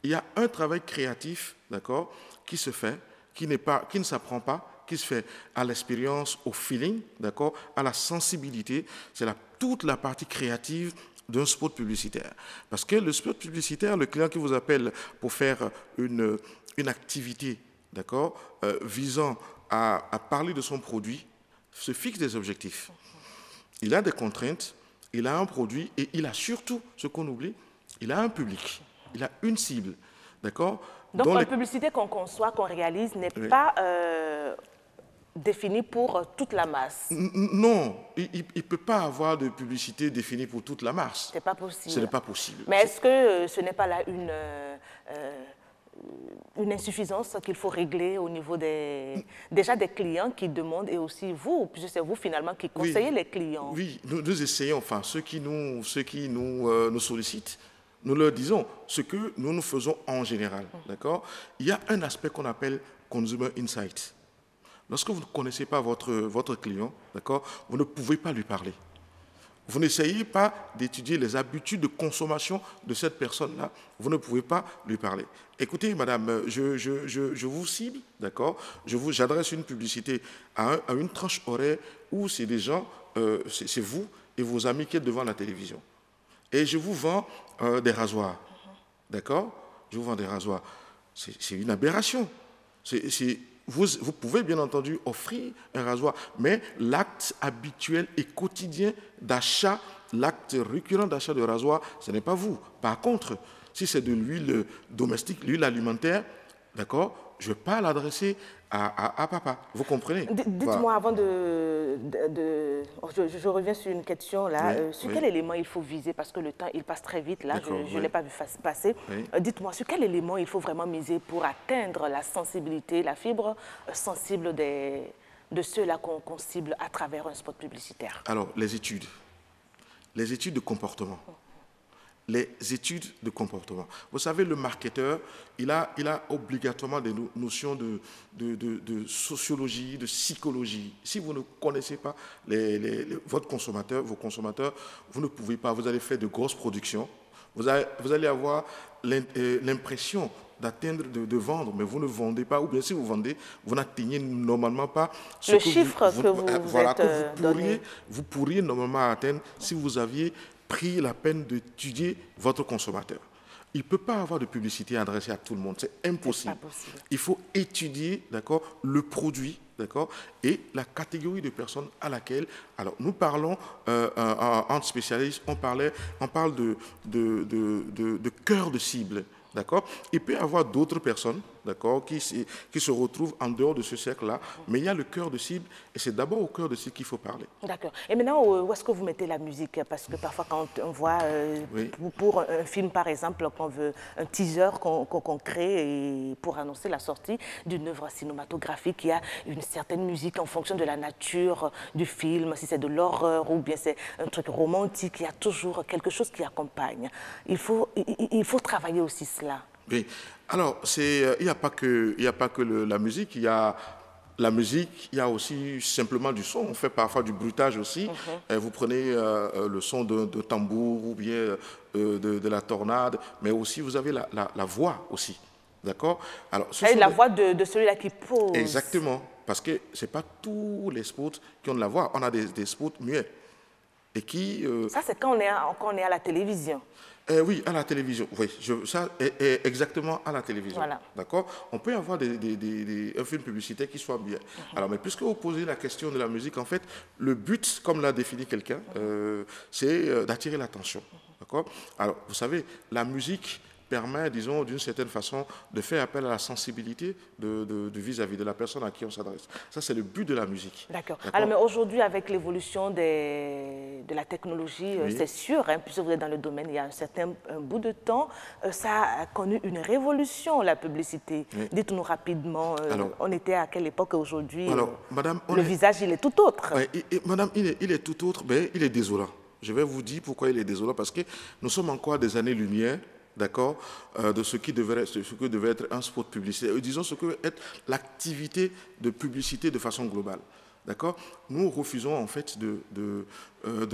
Il y a un travail créatif, d'accord, qui se fait, qui ne s'apprend pas, qui se fait à l'expérience, au feeling, d'accord, à la sensibilité. C'est toute la partie créative d'un spot publicitaire. Parce que le spot publicitaire, le client qui vous appelle pour faire une activité, d'accord, visant à parler de son produit, se fixe des objectifs. Il a des contraintes, il a un produit et il a surtout, ce qu'on oublie, il a un public, il a une cible, d'accord. Donc la publicité qu'on conçoit, qu'on réalise n'est pas définie pour toute la masse. Non, il ne peut pas avoir de publicité définie pour toute la masse. Ce n'est pas possible. Ce n'est pas possible. Mais est-ce que ce n'est pas là une insuffisance qu'il faut régler au niveau déjà des clients qui demandent et aussi vous, puisque c'est vous finalement qui conseillez les clients? Oui, nous essayons, enfin ceux qui nous sollicitent, nous leur disons ce que nous faisons en général, d'accord. Il y a un aspect qu'on appelle Consumer Insight. Lorsque vous ne connaissez pas votre client, d'accord, vous ne pouvez pas lui parler. Vous n'essayez pas d'étudier les habitudes de consommation de cette personne-là. Vous ne pouvez pas lui parler. Écoutez, madame, je vous cible, d'accord. J'adresse une publicité à une tranche horaire où c'est des gens, c'est vous et vos amis qui êtes devant la télévision. Et je vous vends des rasoirs, d'accord. Je vous vends des rasoirs. C'est une aberration. Vous pouvez bien entendu offrir un rasoir, mais l'acte habituel et quotidien d'achat, l'acte récurrent d'achat de rasoir, ce n'est pas vous. Par contre, si c'est de l'huile domestique, l'huile alimentaire, d'accord, je ne vais pas l'adresser à papa. Vous comprenez? Dites-moi, avant je reviens sur une question là. Sur quel élément il faut viser? Parce que le temps, il passe très vite là, je ne l'ai pas vu passer. Dites-moi, sur quel élément il faut vraiment miser pour atteindre la sensibilité, la fibre sensible de ceux-là qu'on cible à travers un spot publicitaire? Alors, les études de comportement. Les études de comportement. Vous savez, le marketeur, il a obligatoirement des notions de sociologie, de psychologie. Si vous ne connaissez pas vos consommateurs, vous ne pouvez pas, vous allez faire de grosses productions, vous allez avoir l'impression d'atteindre, de vendre, mais vous ne vendez pas, ou bien si vous vendez, vous n'atteignez normalement pas le chiffre que vous pourriez normalement atteindre si vous aviez pris la peine d'étudier votre consommateur. Il ne peut pas avoir de publicité adressée à tout le monde, c'est impossible. Il faut étudier, d'accord, le produit, d'accord, et la catégorie de personnes à laquelle. Alors, nous parlons entre spécialistes, on parle de cœur de cible, d'accord. Il peut y avoir d'autres personnes, d'accord, qui se retrouvent en dehors de ce cercle-là, mais il y a le cœur de cible, et c'est d'abord au cœur de cible qu'il faut parler. D'accord. Et maintenant, où est-ce que vous mettez la musique? Parce que parfois, quand on voit, pour un film, par exemple, qu'on veut un teaser qu'on crée et pour annoncer la sortie d'une œuvre cinématographique, il y a une certaine musique en fonction de la nature du film, si c'est de l'horreur ou bien c'est un truc romantique, il y a toujours quelque chose qui accompagne. Il faut travailler aussi cela. Oui. Alors, il n'y a pas que la musique, il y a la musique, il y a aussi simplement du son. On fait parfois du bruitage aussi. Vous prenez le son de tambour ou bien de la tornade, mais aussi vous avez la voix aussi. D'accord? Alors, la voix de celui-là qui pose. Exactement. Parce que ce n'est pas tous les spots qui ont de la voix. On a des spots muets. Et qui, ça, c'est quand on est à la télévision. Oui, à la télévision. Oui, ça est exactement à la télévision. Voilà. D'accord? On peut avoir un film publicitaire qui soit bien. Alors, mais puisque vous posez la question de la musique, en fait, le but, comme l'a défini quelqu'un, c'est d'attirer l'attention. D'accord? Alors, vous savez, la musique permet, disons, d'une certaine façon, de faire appel à la sensibilité de vis-à-vis de la personne à qui on s'adresse. Ça, c'est le but de la musique. D'accord. Alors, mais aujourd'hui, avec l'évolution de la technologie, c'est sûr, hein, puisque vous êtes dans le domaine, il y a un bout de temps, ça a connu une révolution, la publicité. Dites-nous rapidement, on était à quelle époque aujourd'hui? Madame, le visage, il est tout autre. Madame, il est tout autre, mais il est désolant. Je vais vous dire pourquoi il est désolant, parce que nous sommes encore à des années-lumière, d'accord, de ce que devait être un spot publicitaire. Disons ce que peut être l'activité de publicité de façon globale. D'accord? Nous refusons en fait de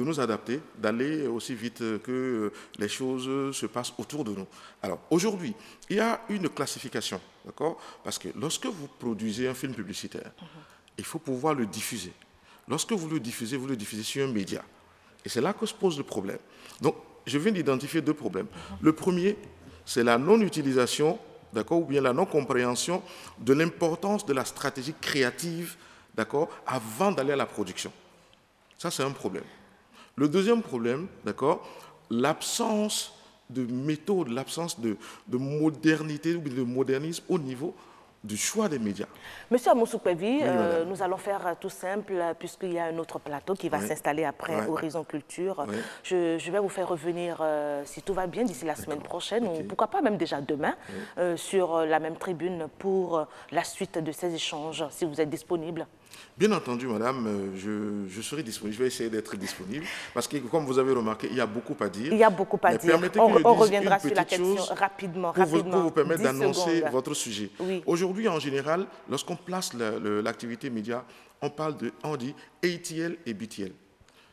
nous adapter, d'aller aussi vite que les choses se passent autour de nous. Alors aujourd'hui, il y a une classification, d'accord? Parce que lorsque vous produisez un film publicitaire, il faut pouvoir le diffuser. Lorsque vous le diffusez sur un média. Et c'est là que se pose le problème. Donc, je viens d'identifier deux problèmes. Le premier, c'est la non-utilisation, d'accord, ou bien la non-compréhension de l'importance de la stratégie créative, d'accord, avant d'aller à la production. Ça, c'est un problème. Le deuxième problème, d'accord, l'absence de méthode, l'absence de modernité ou de modernisme au niveau du choix des médias. Monsieur Amon Soukpevi, nous allons faire tout simple, puisqu'il y a un autre plateau qui va s'installer après Horizon Culture. Je vais vous faire revenir, si tout va bien, d'ici la semaine prochaine, ou pourquoi pas même déjà demain, sur la même tribune pour la suite de ces échanges, si vous êtes disponible. Bien entendu, madame, je serai disponible, je vais essayer d'être disponible, parce que, comme vous avez remarqué, il y a beaucoup à dire. Il y a beaucoup à dire. On reviendra sur la question rapidement. Pour vous permettre d'annoncer votre sujet. Oui. Aujourd'hui, en général, lorsqu'on place l'activité média, on dit ATL et BTL.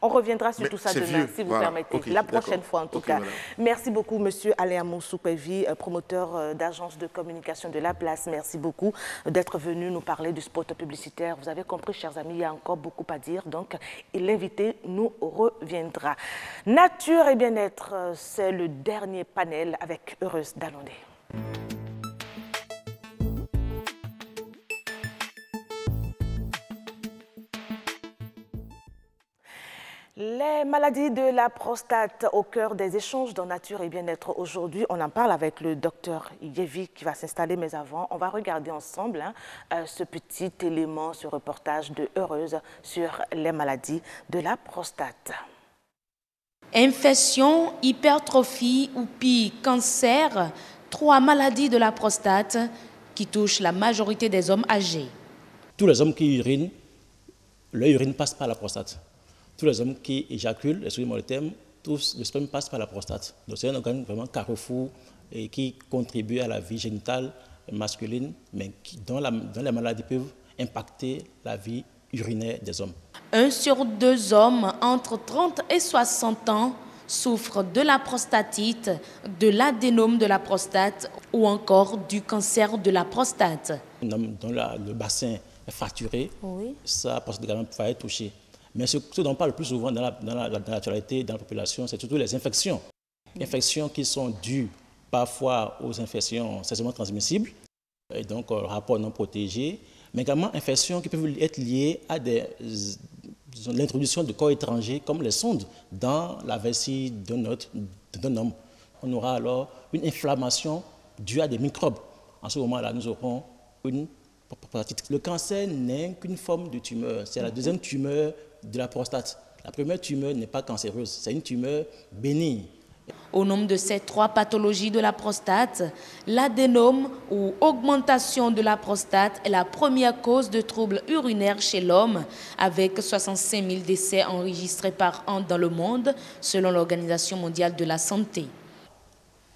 On reviendra sur tout ça demain, si vous permettez. La prochaine fois, en tout cas. Madame. Merci beaucoup, monsieur Alain Amon Soukpevi, promoteur d'agence de communication de La Place. Merci beaucoup d'être venu nous parler du spot publicitaire. Vous avez compris, chers amis, il y a encore beaucoup à dire. Donc, l'invité nous reviendra. Nature et bien-être, c'est le dernier panel avec Heureuse Dalondé. Les maladies de la prostate au cœur des échanges dans Nature et Bien-être aujourd'hui. On en parle avec le docteur Yévi qui va s'installer, mais avant, on va regarder ensemble ce petit élément, ce reportage de Heureuse sur les maladies de la prostate. Infection, hypertrophie ou pire, cancer, 3 maladies de la prostate qui touchent la majorité des hommes âgés. Tous les hommes qui urinent, leur urine passe par la prostate. Tous les hommes qui éjaculent, excusez-moi le terme, tous le sperme passe par la prostate. Donc c'est un organe vraiment carrefour et qui contribue à la vie génitale masculine, mais dont les maladies peuvent impacter la vie urinaire des hommes. 1 sur 2 hommes entre 30 et 60 ans souffrent de la prostatite, de l'adénome de la prostate ou encore du cancer de la prostate. Un homme dont le bassin est fracturé, sa prostate également va être touchée. Mais ce dont on parle le plus souvent dans l'actualité, dans la population, c'est surtout les infections. Infections qui sont dues parfois aux infections sexuellement transmissibles, et donc rapport non protégé, mais également infections qui peuvent être liées à l'introduction de corps étrangers comme les sondes dans la vessie d'un homme. On aura alors une inflammation due à des microbes en ce moment-là, nous aurons une prostatite. Le cancer n'est qu'une forme de tumeur. C'est la deuxième tumeur de la prostate. La première tumeur n'est pas cancéreuse, c'est une tumeur bénigne. Au nombre de ces 3 pathologies de la prostate, l'adénome ou augmentation de la prostate est la première cause de troubles urinaires chez l'homme, avec 65 000 décès enregistrés par an dans le monde, selon l'Organisation mondiale de la santé.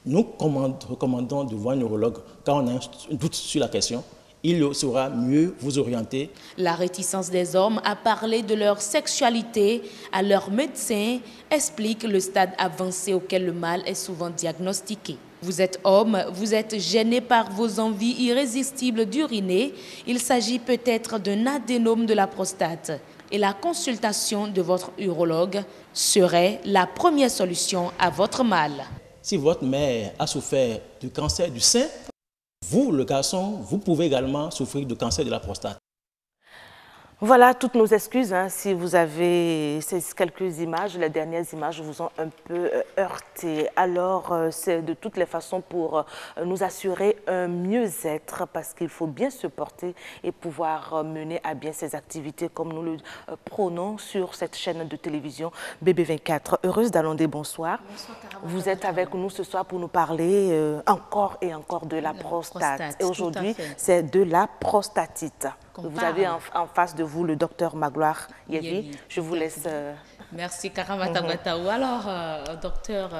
Nous recommandons de voir un neurologue quand on a un doute sur la question. Il saura mieux vous orienter. La réticence des hommes à parler de leur sexualité à leur médecin explique le stade avancé auquel le mal est souvent diagnostiqué. Vous êtes homme, vous êtes gêné par vos envies irrésistibles d'uriner. Il s'agit peut-être d'un adénome de la prostate. Et la consultation de votre urologue serait la première solution à votre mal. Si votre mère a souffert du cancer du sein, vous, le garçon, vous pouvez également souffrir de cancer de la prostate. Voilà toutes nos excuses. Si vous avez ces quelques images, les dernières images vous ont un peu heurté. Alors, c'est de toutes les façons pour nous assurer un mieux-être parce qu'il faut bien se porter et pouvoir mener à bien ces activités comme nous le prônons sur cette chaîne de télévision BB24. Heureuse d'Alondé, bonsoir. Bonsoir, vous êtes avec nous ce soir pour nous parler encore et encore de la prostate. Et aujourd'hui, c'est de la prostatite. Vous avez en face de vous le docteur Magloire Yévi. Je vous laisse... Merci Karamata Agbatao. Alors, docteur,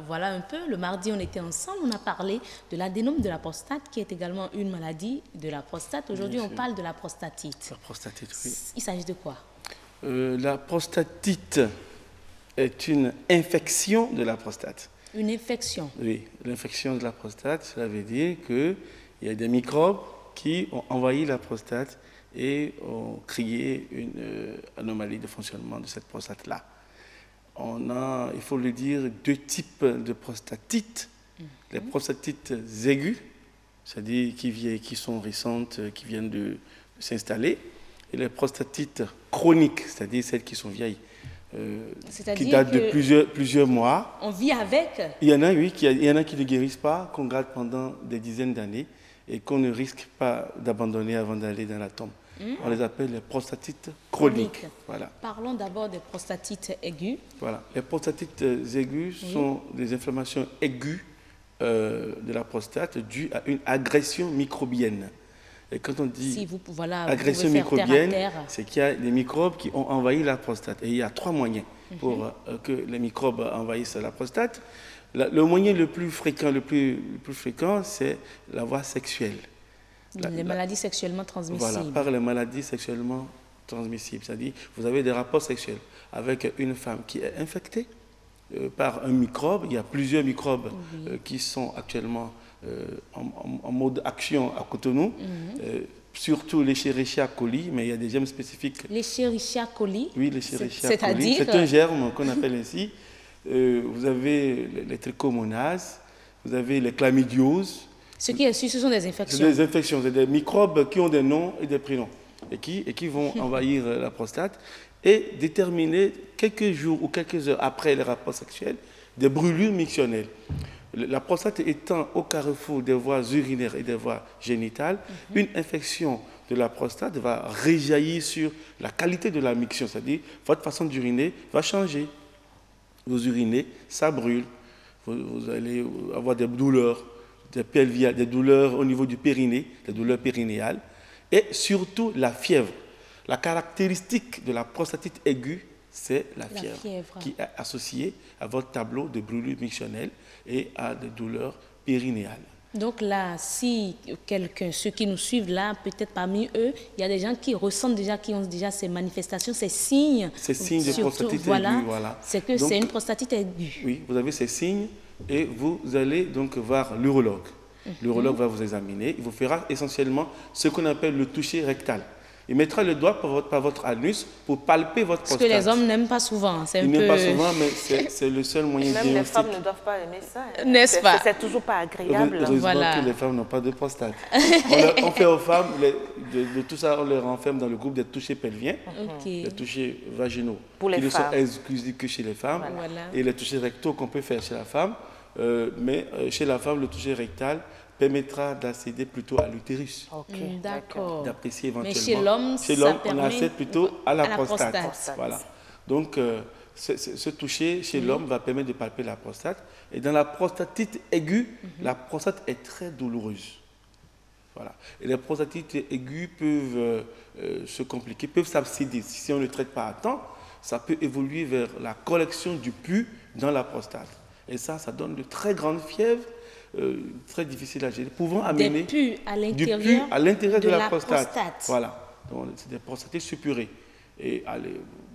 voilà un peu, le mardi on était ensemble, on a parlé de l'adénome de la prostate qui est également une maladie de la prostate. Aujourd'hui, on parle de la prostatite. La prostatite, oui. Il s'agit de quoi? La prostatite est une infection de la prostate. Une infection? Oui, l'infection de la prostate, cela veut dire qu'il y a des microbes qui ont envahi la prostate et ont créé une anomalie de fonctionnement de cette prostate-là. On a, il faut le dire, 2 types de prostatite. Les prostatites aiguës, c'est-à-dire qui sont récentes, qui viennent de s'installer, et les prostatites chroniques, c'est-à-dire celles qui sont vieilles, qui datent de plusieurs mois. On vit avec? Il y en a, oui, il y en a qui ne guérissent pas, qu'on garde pendant des dizaines d'années, et qu'on ne risque pas d'abandonner avant d'aller dans la tombe. On les appelle les prostatites chroniques. Voilà. Parlons d'abord des prostatites aiguës. Voilà. Les prostatites aiguës sont des inflammations aiguës de la prostate dues à une agression microbienne. Et quand on dit agression microbienne, c'est qu'il y a des microbes qui ont envahi la prostate. Et il y a 3 moyens pour que les microbes envahissent la prostate. Le moyen le plus fréquent, c'est la voie sexuelle. Les maladies sexuellement transmissibles. Voilà, par les maladies sexuellement transmissibles. C'est-à-dire, vous avez des rapports sexuels avec une femme qui est infectée par un microbe. Il y a plusieurs microbes qui sont actuellement en mode action à Cotonou. Surtout l'Escherichia coli, mais il y a des germes spécifiques. L'Escherichia coli? Oui, l'Escherichia coli. C'est un germe qu'on appelle ainsi. Vous avez les trichomonases, vous avez les chlamydioses. Ce qui est sûr, ce sont des infections. C'est des infections, c'est des microbes qui ont des noms et des prénoms et qui vont envahir la prostate et déterminer quelques jours ou quelques heures après les rapports sexuels des brûlures mictionnelles. La prostate étant au carrefour des voies urinaires et des voies génitales, une infection de la prostate va rejaillir sur la qualité de la miction, c'est-à-dire votre façon d'uriner va changer. Vous urinez, ça brûle, vous allez avoir des douleurs, des pelviales, des douleurs au niveau du périnée, des douleurs périnéales, et surtout la fièvre. La caractéristique de la prostatite aiguë, c'est la fièvre, qui est associée à votre tableau de brûlure mictionnelle et à des douleurs périnéales. Donc là, si ceux qui nous suivent là, peut-être parmi eux, il y a des gens qui ressentent déjà, qui ont déjà ces manifestations, ces signes. Ces signes de prostatite aiguë, voilà. C'est que c'est une prostatite aiguë. Oui, vous avez ces signes et vous allez donc voir l'urologue. L'urologue va vous examiner, il vous fera essentiellement ce qu'on appelle le toucher rectal. Il mettra le doigt par votre anus pour palper votre prostate. Parce que les hommes n'aiment pas souvent. Ils n'aiment pas souvent, mais c'est le seul moyen diagnostique. Même les femmes ne doivent pas aimer ça. N'est-ce pas? C'est toujours pas agréable. Heureusement que les femmes n'ont pas de prostate. On fait aux femmes, de tout ça, on les renferme dans le groupe des touchés pelviens, les touchés vaginaux, qui ne sont exclusifs que chez les femmes, et les touchés rectaux qu'on peut faire chez la femme. Mais chez la femme, le toucher rectal permettra d'accéder plutôt à l'utérus. D'accord. D'apprécier éventuellement. Mais chez l'homme, on accède plutôt à la prostate. Voilà. Donc, ce toucher chez l'homme va permettre de palper la prostate. Et dans la prostatite aiguë, la prostate est très douloureuse. Voilà. Et les prostatites aiguës peuvent se compliquer, peuvent s'abséder. Si on ne traite pas à temps, ça peut évoluer vers la collection du pus dans la prostate. Et ça donne de très grandes fièvres, très difficiles à gérer, pouvant amener du pus à l'intérieur de la prostate. Voilà. C'est des prostatites suppurées. Et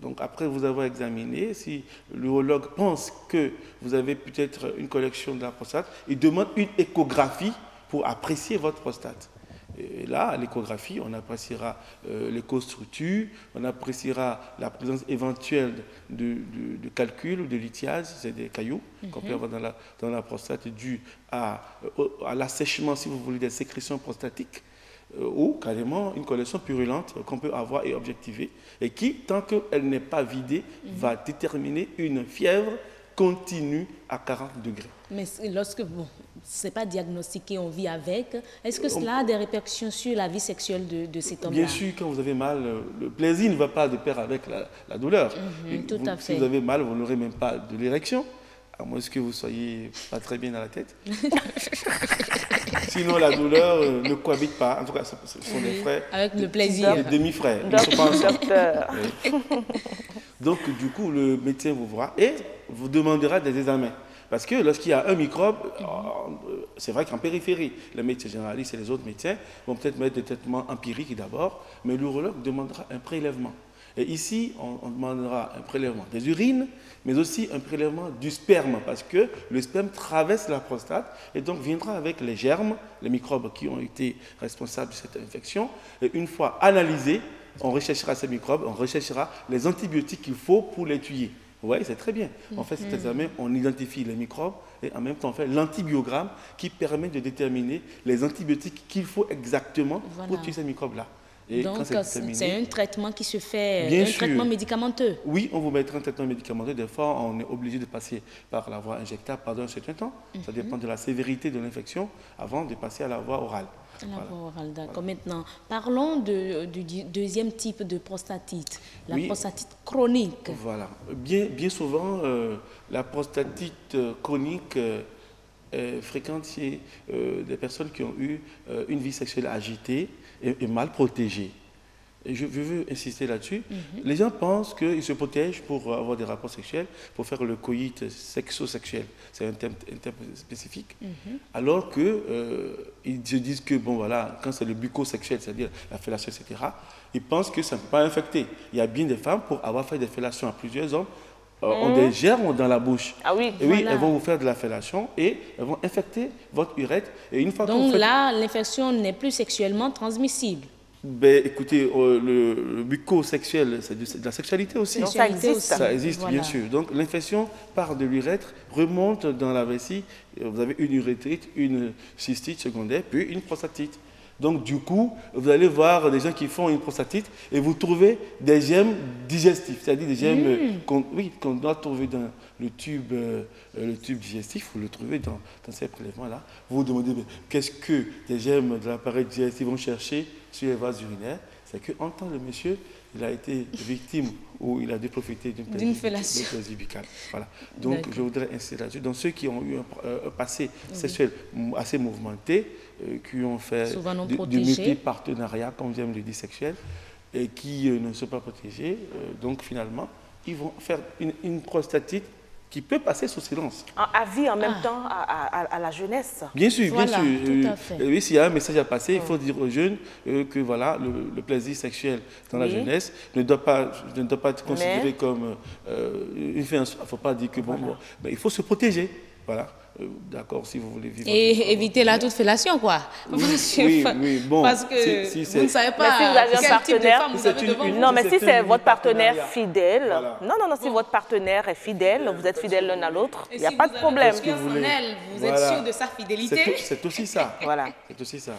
donc après vous avoir examiné, si l'urologue pense que vous avez peut-être une collection de la prostate, il demande une échographie pour apprécier votre prostate. Et là, à l'échographie, on appréciera l'échostructure, on appréciera la présence éventuelle de calculs ou de lithiase, c'est des cailloux qu'on peut avoir dans la prostate dû à l'assèchement, si vous voulez, des sécrétions prostatiques, ou carrément une collection purulente qu'on peut avoir et objectiver, et qui, tant qu'elle n'est pas vidée, va déterminer une fièvre continue à 40 degrés. Mais lorsque ce n'est pas diagnostiqué, on vit avec, est-ce que cela a des répercussions sur la vie sexuelle de cet homme-là? Bien sûr, quand vous avez mal, le plaisir ne va pas de pair avec la douleur. Tout à fait. Si vous avez mal, vous n'aurez même pas de l'érection, à moins que vous ne soyez pas très bien dans la tête. Sinon, la douleur ne cohabite pas. En tout cas, ce sont des frères. Avec le plaisir. Des demi-frères. Ils ne sont pas ensemble. Donc, du coup, le médecin vous verra et vous demandera des examens. Parce que lorsqu'il y a un microbe, c'est vrai qu'en périphérie, les médecins généralistes et les autres médecins vont peut-être mettre des traitements empiriques d'abord, mais l'urologue demandera un prélèvement. Et ici, on demandera un prélèvement des urines, mais aussi un prélèvement du sperme, parce que le sperme traverse la prostate et donc viendra avec les germes, les microbes qui ont été responsables de cette infection. Et une fois analysés, on recherchera ces microbes, on recherchera les antibiotiques qu'il faut pour les tuer. Vous voyez, c'est très bien. On fait cet examen, on identifie les microbes et en même temps on fait l'antibiogramme qui permet de déterminer les antibiotiques qu'il faut exactement pour tuer ces microbes-là. Et donc c'est un traitement qui se fait, traitement médicamenteux? Oui, on vous mettra un traitement médicamenteux. Des fois, on est obligé de passer par la voie injectable pendant un certain temps. Ça dépend de la sévérité de l'infection avant de passer à la voie orale. La voie orale, d'accord. Maintenant, parlons du deuxième type de prostatite, la prostatite chronique. Voilà. Bien souvent, la prostatite chronique est fréquente chez des personnes qui ont eu une vie sexuelle agitée et mal protégée. Et je veux insister là-dessus. Les gens pensent qu'ils se protègent pour avoir des rapports sexuels, pour faire le coït sexo-sexuel. C'est un terme spécifique. Alors qu'ils se disent que, bon voilà, quand c'est le bucco-sexuel, c'est-à-dire la fellation, etc., ils pensent que ça ne peut pas infecter. Il y a bien des femmes, pour avoir fait des fellations à plusieurs hommes, ont des germes dans la bouche. Ah oui, et oui, elles vont vous faire de la fellation et elles vont infecter votre urètre. Et une fois donc là, l'infection n'est plus sexuellement transmissible. Ben, écoutez, le bucco-sexuel, c'est de la sexualité aussi. Donc, ça existe. Ça existe, bien sûr. Donc l'infection part de l'urètre, remonte dans la vessie. Vous avez une urétrite, une cystite secondaire, puis une prostatite. Donc du coup, vous allez voir des gens qui font une prostatite et vous trouvez des germes digestifs, c'est-à-dire des germes qu'on doit trouver dans le tube digestif, vous le trouvez dans ces prélèvements-là. Vous vous demandez, qu'est-ce que les germes de l'appareil digestif vont chercher sur les vases urinaires? C'est qu'en temps le monsieur, il a été victime ou il a dû profiter d'une fellation buccale. Voilà. Donc je voudrais insister là-dessus. Dans ceux qui ont eu un passé sexuel assez mouvementé, qui ont fait du multi-partenariat, comme j'aime le dire, sexuel, et qui ne sont pas protégés, donc finalement, ils vont faire une prostatite qui peut passer sous silence. À vie en même temps à la jeunesse. Bien sûr, voilà, bien sûr. Tout à fait. Oui, s'il y a un message à passer, il faut dire aux jeunes que voilà, le plaisir sexuel dans la jeunesse ne doit pas être considéré comme une fin. Il ne faut pas dire que mais il faut se protéger. Voilà. D'accord, si vous voulez vivre. Et éviter la toute fellation, quoi. Oui, bon. Parce que vous ne savez pas si vous avez quel type de femme vous avez devant vous. Non, mais si c'est votre partenaire fidèle, non, si votre partenaire est fidèle, vous êtes fidèle l'un à l'autre, il n'y a pas de problème. Vous êtes sûr de sa fidélité. C'est aussi ça. Voilà. C'est aussi ça.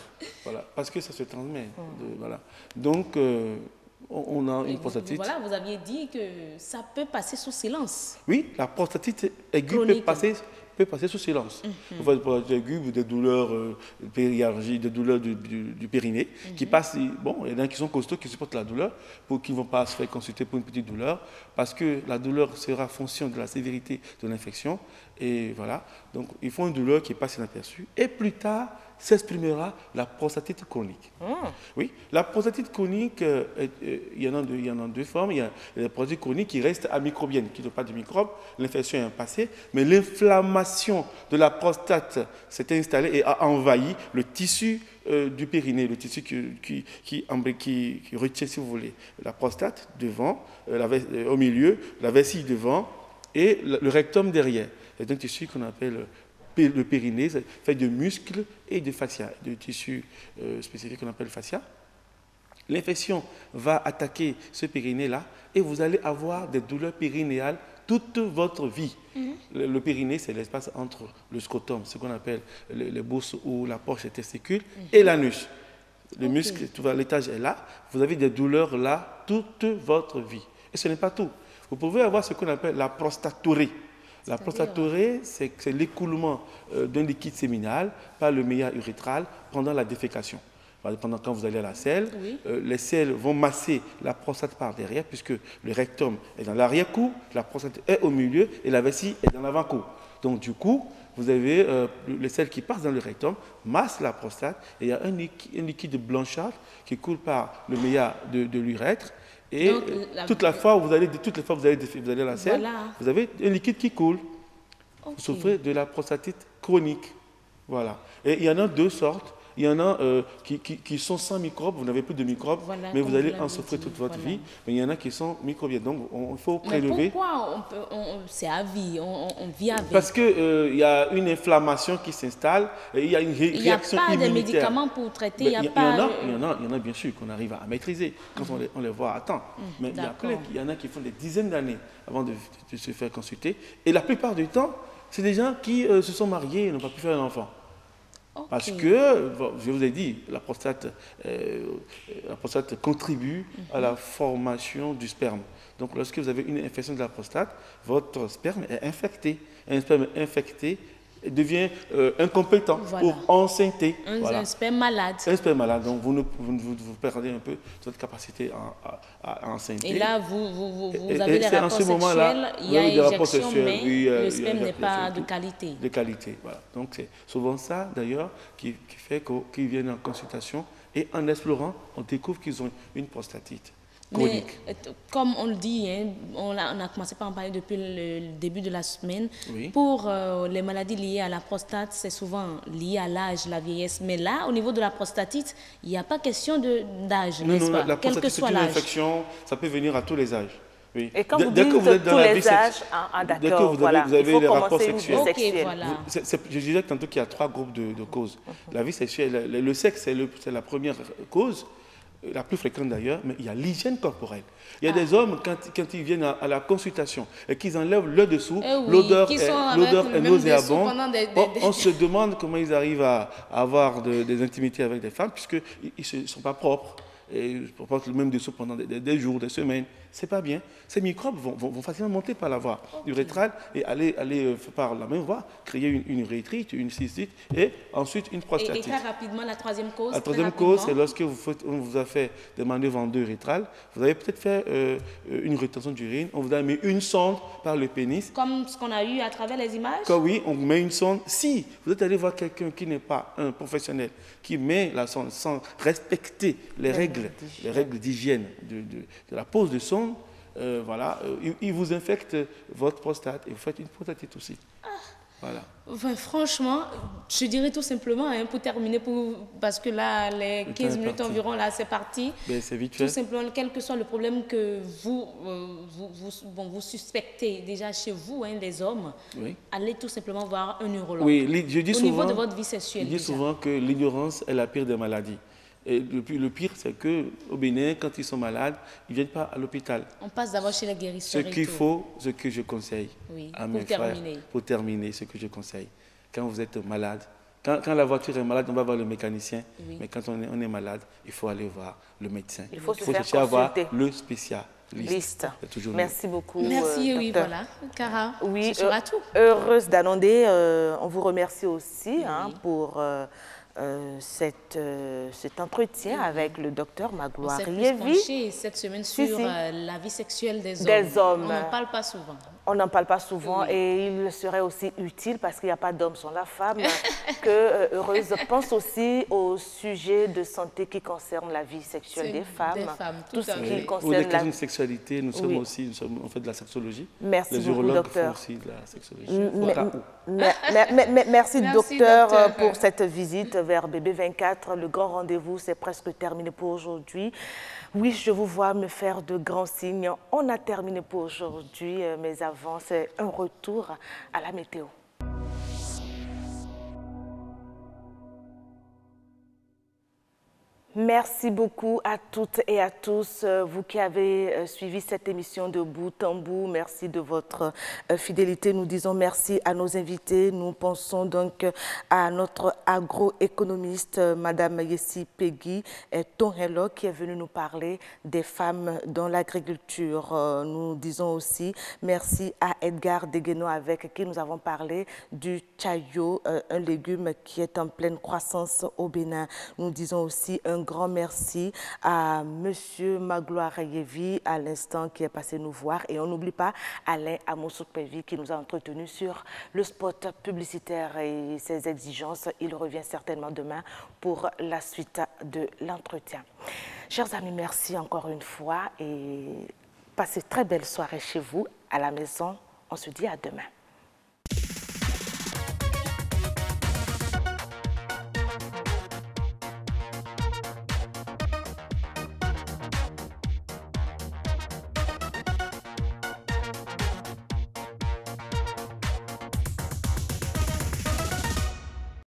Voilà. Parce que ça se transmet. Voilà. Donc, on a une prostatite. Voilà, vous aviez dit que ça peut passer sous silence. Oui, la prostatite aiguë peut passer peut passer sous silence. Pour des aigus, des douleurs périargiques, des douleurs du périnée, qui passent, bon, il y en a qui sont costauds, qui supportent la douleur, qui ne vont pas se faire consulter pour une petite douleur, parce que la douleur sera fonction de la sévérité de l'infection, et voilà. Donc, il faut une douleur qui passe inaperçue, et plus tard, s'exprimera la prostatite chronique. Oui, la prostatite chronique, il y en a deux formes. Il y a la prostatite chronique qui reste amicrobienne, qui n'a pas de microbes, l'infection est un passé, mais l'inflammation de la prostate s'est installée et a envahi le tissu du périnée, le tissu qui retient, si vous voulez, la prostate devant, au milieu, la vessie devant et le rectum derrière. C'est un tissu qu'on appelle le périnée, c'est fait de muscles et de fascia, de tissus spécifiques qu'on appelle fascia. L'infection va attaquer ce périnée-là et vous allez avoir des douleurs périnéales toute votre vie. Le périnée, c'est l'espace entre le scrotum, ce qu'on appelle les bosses ou la poche des testicules, et l'anus. Le muscle, tout l'étage est là. Vous avez des douleurs là toute votre vie. Et ce n'est pas tout. Vous pouvez avoir ce qu'on appelle la prostatorée. La prostatorée, c'est l'écoulement d'un liquide séminal par le méa urétral pendant la défécation. Pendant quand vous allez à la selle, les selles vont masser la prostate par derrière, puisque le rectum est dans l'arrière-cou, la prostate est au milieu et la vessie est dans l'avant-cou. Donc du coup, vous avez les selles qui passent dans le rectum, massent la prostate, et il y a un liquide blanchâtre qui coule par le méa de l'urètre. Et donc, toutes les fois où vous allez à la selle, vous avez un liquide qui coule. Vous souffrez de la prostatite chronique. Voilà. Et il y en a deux sortes. Il y en a qui sont sans microbes, vous n'avez plus de microbes, mais vous allez en souffrir toute votre vie. Mais il y en a qui sont microbiens. Donc, il faut prélever. Mais pourquoi c'est à vie, on vit avec? Parce qu'il y a une inflammation qui s'installe, et il y a une réaction immunitaire. Il n'y a pas de médicaments pour traiter. Il y en a bien sûr qu'on arrive à maîtriser quand on les voit à temps. Mais il y en a qui font des dizaines d'années avant de se faire consulter. Et la plupart du temps, c'est des gens qui se sont mariés et n'ont pas pu faire un enfant. Parce que, je vous ai dit, la prostate contribue à la formation du sperme. Donc, lorsque vous avez une infection de la prostate, votre sperme est infecté. Un sperme infecté devient incompétent pour enceinte. Un sperme malade. Un sperme malade. Donc, vous perdez un peu votre capacité à enceinte. Et là, vous avez des rapports sexuels, il y a éjection, mais le sperme n'est pas de qualité. De qualité, voilà. Donc, c'est souvent ça, d'ailleurs, qui fait qu'ils viennent en consultation et en explorant, on découvre qu'ils ont une prostatite chronique. Mais, comme on le dit, hein, on a commencé par en parler depuis le début de la semaine. Pour les maladies liées à la prostate, c'est souvent lié à l'âge, la vieillesse. Mais là, au niveau de la prostatite, il n'y a pas question d'âge, n'est-ce pas? La prostatite, c'est une infection, ça peut venir à tous les âges. Oui. Et quand vous dites tous les âges, d'accord, vous avez les rapports sexuels. Je disais tantôt qu'il y a 3 groupes de causes. La vie sexuelle, le sexe, c'est la première cause, la plus fréquente d'ailleurs, mais il y a l'hygiène corporelle. Il y a des hommes, quand ils viennent à la consultation et qu'ils enlèvent le dessous, l'odeur est nauséabonde. On se demande comment ils arrivent à avoir des intimités avec des femmes, puisqu'ils ne sont pas propres. Et ils portent le même dessous pendant des jours, des semaines. C'est pas bien. Ces microbes vont facilement monter par la voie urétrale et aller par la même voie, créer une urétrite, une cystite et ensuite une prostatite. Et très rapidement, la troisième cause. La troisième cause, c'est lorsque on vous a fait des manœuvres en 2 urétrales, vous avez peut-être fait une rétention d'urine, on vous a mis une sonde par le pénis. Comme ce qu'on a eu à travers les images? Oui, on met une sonde. Si vous êtes allé voir quelqu'un qui n'est pas un professionnel, qui met la sonde sans respecter les règles d'hygiène de la pose de sonde, voilà, il vous infecte votre prostate et vous faites une prostatite aussi. Voilà. Enfin, franchement, je dirais tout simplement, hein, pour terminer, parce que là, les 15 minutes environ, là, c'est parti. C'est vite fait. Tout simplement, quel que soit le problème que vous suspectez déjà chez vous, hein, les hommes, allez tout simplement voir un neurologue. Oui, je dis au souvent, niveau de votre vie sexuelle. Je dis souvent que l'ignorance est la pire des maladies. Et le pire, c'est qu'au Bénin, quand ils sont malades, ils ne viennent pas à l'hôpital. On passe d'abord chez les guérisseurs. Ce que je conseille à mes frères, pour terminer, ce que je conseille, quand vous êtes malade, Quand la voiture est malade, on va voir le mécanicien. Oui. Mais quand on est malade, il faut aller voir le médecin. Il faut chercher à voir le spécialiste. Merci beaucoup. Merci, oui, voilà. Cara, oui, ce sera tout. Heureuse d'annoncer, on vous remercie aussi pour cet entretien avec le docteur Magloire Yévi. On s'est penché cette semaine sur la vie sexuelle des hommes. On n'en parle pas souvent. On n'en parle pas souvent et il serait aussi utile, parce qu'il n'y a pas d'homme sans la femme, que Heureuse pense aussi au sujet de santé qui concerne la vie sexuelle des femmes. Tout ce qui concerne pour les questions de sexualité, on fait de la sexologie. Merci les beaucoup, urologues docteur. font aussi de la sexologie. Merci, docteur, pour cette visite vers Bébé 24. Le grand rendez-vous, c'est presque terminé pour aujourd'hui. Oui, je vous vois me faire de grands signes. On a terminé pour aujourd'hui, mais avant, c'est un retour à la météo. Merci beaucoup à toutes et à tous, vous qui avez suivi cette émission de bout en bout. Merci de votre fidélité. Nous disons merci à nos invités. Nous pensons donc à notre agroéconomiste, Madame Yessi Peggy Tonhelo, qui est venue nous parler des femmes dans l'agriculture. Nous disons aussi merci à Edgar Degueno, avec qui nous avons parlé du chayo, un légume qui est en pleine croissance au Bénin. Nous disons aussi un grand merci à Monsieur Magloire Yévi à l'instant, qui est passé nous voir, et on n'oublie pas Alain Amosouk-Pevi qui nous a entretenus sur le spot publicitaire et ses exigences. Il revient certainement demain pour la suite de l'entretien. Chers amis, merci encore une fois et passez très belle soirée chez vous à la maison. On se dit à demain.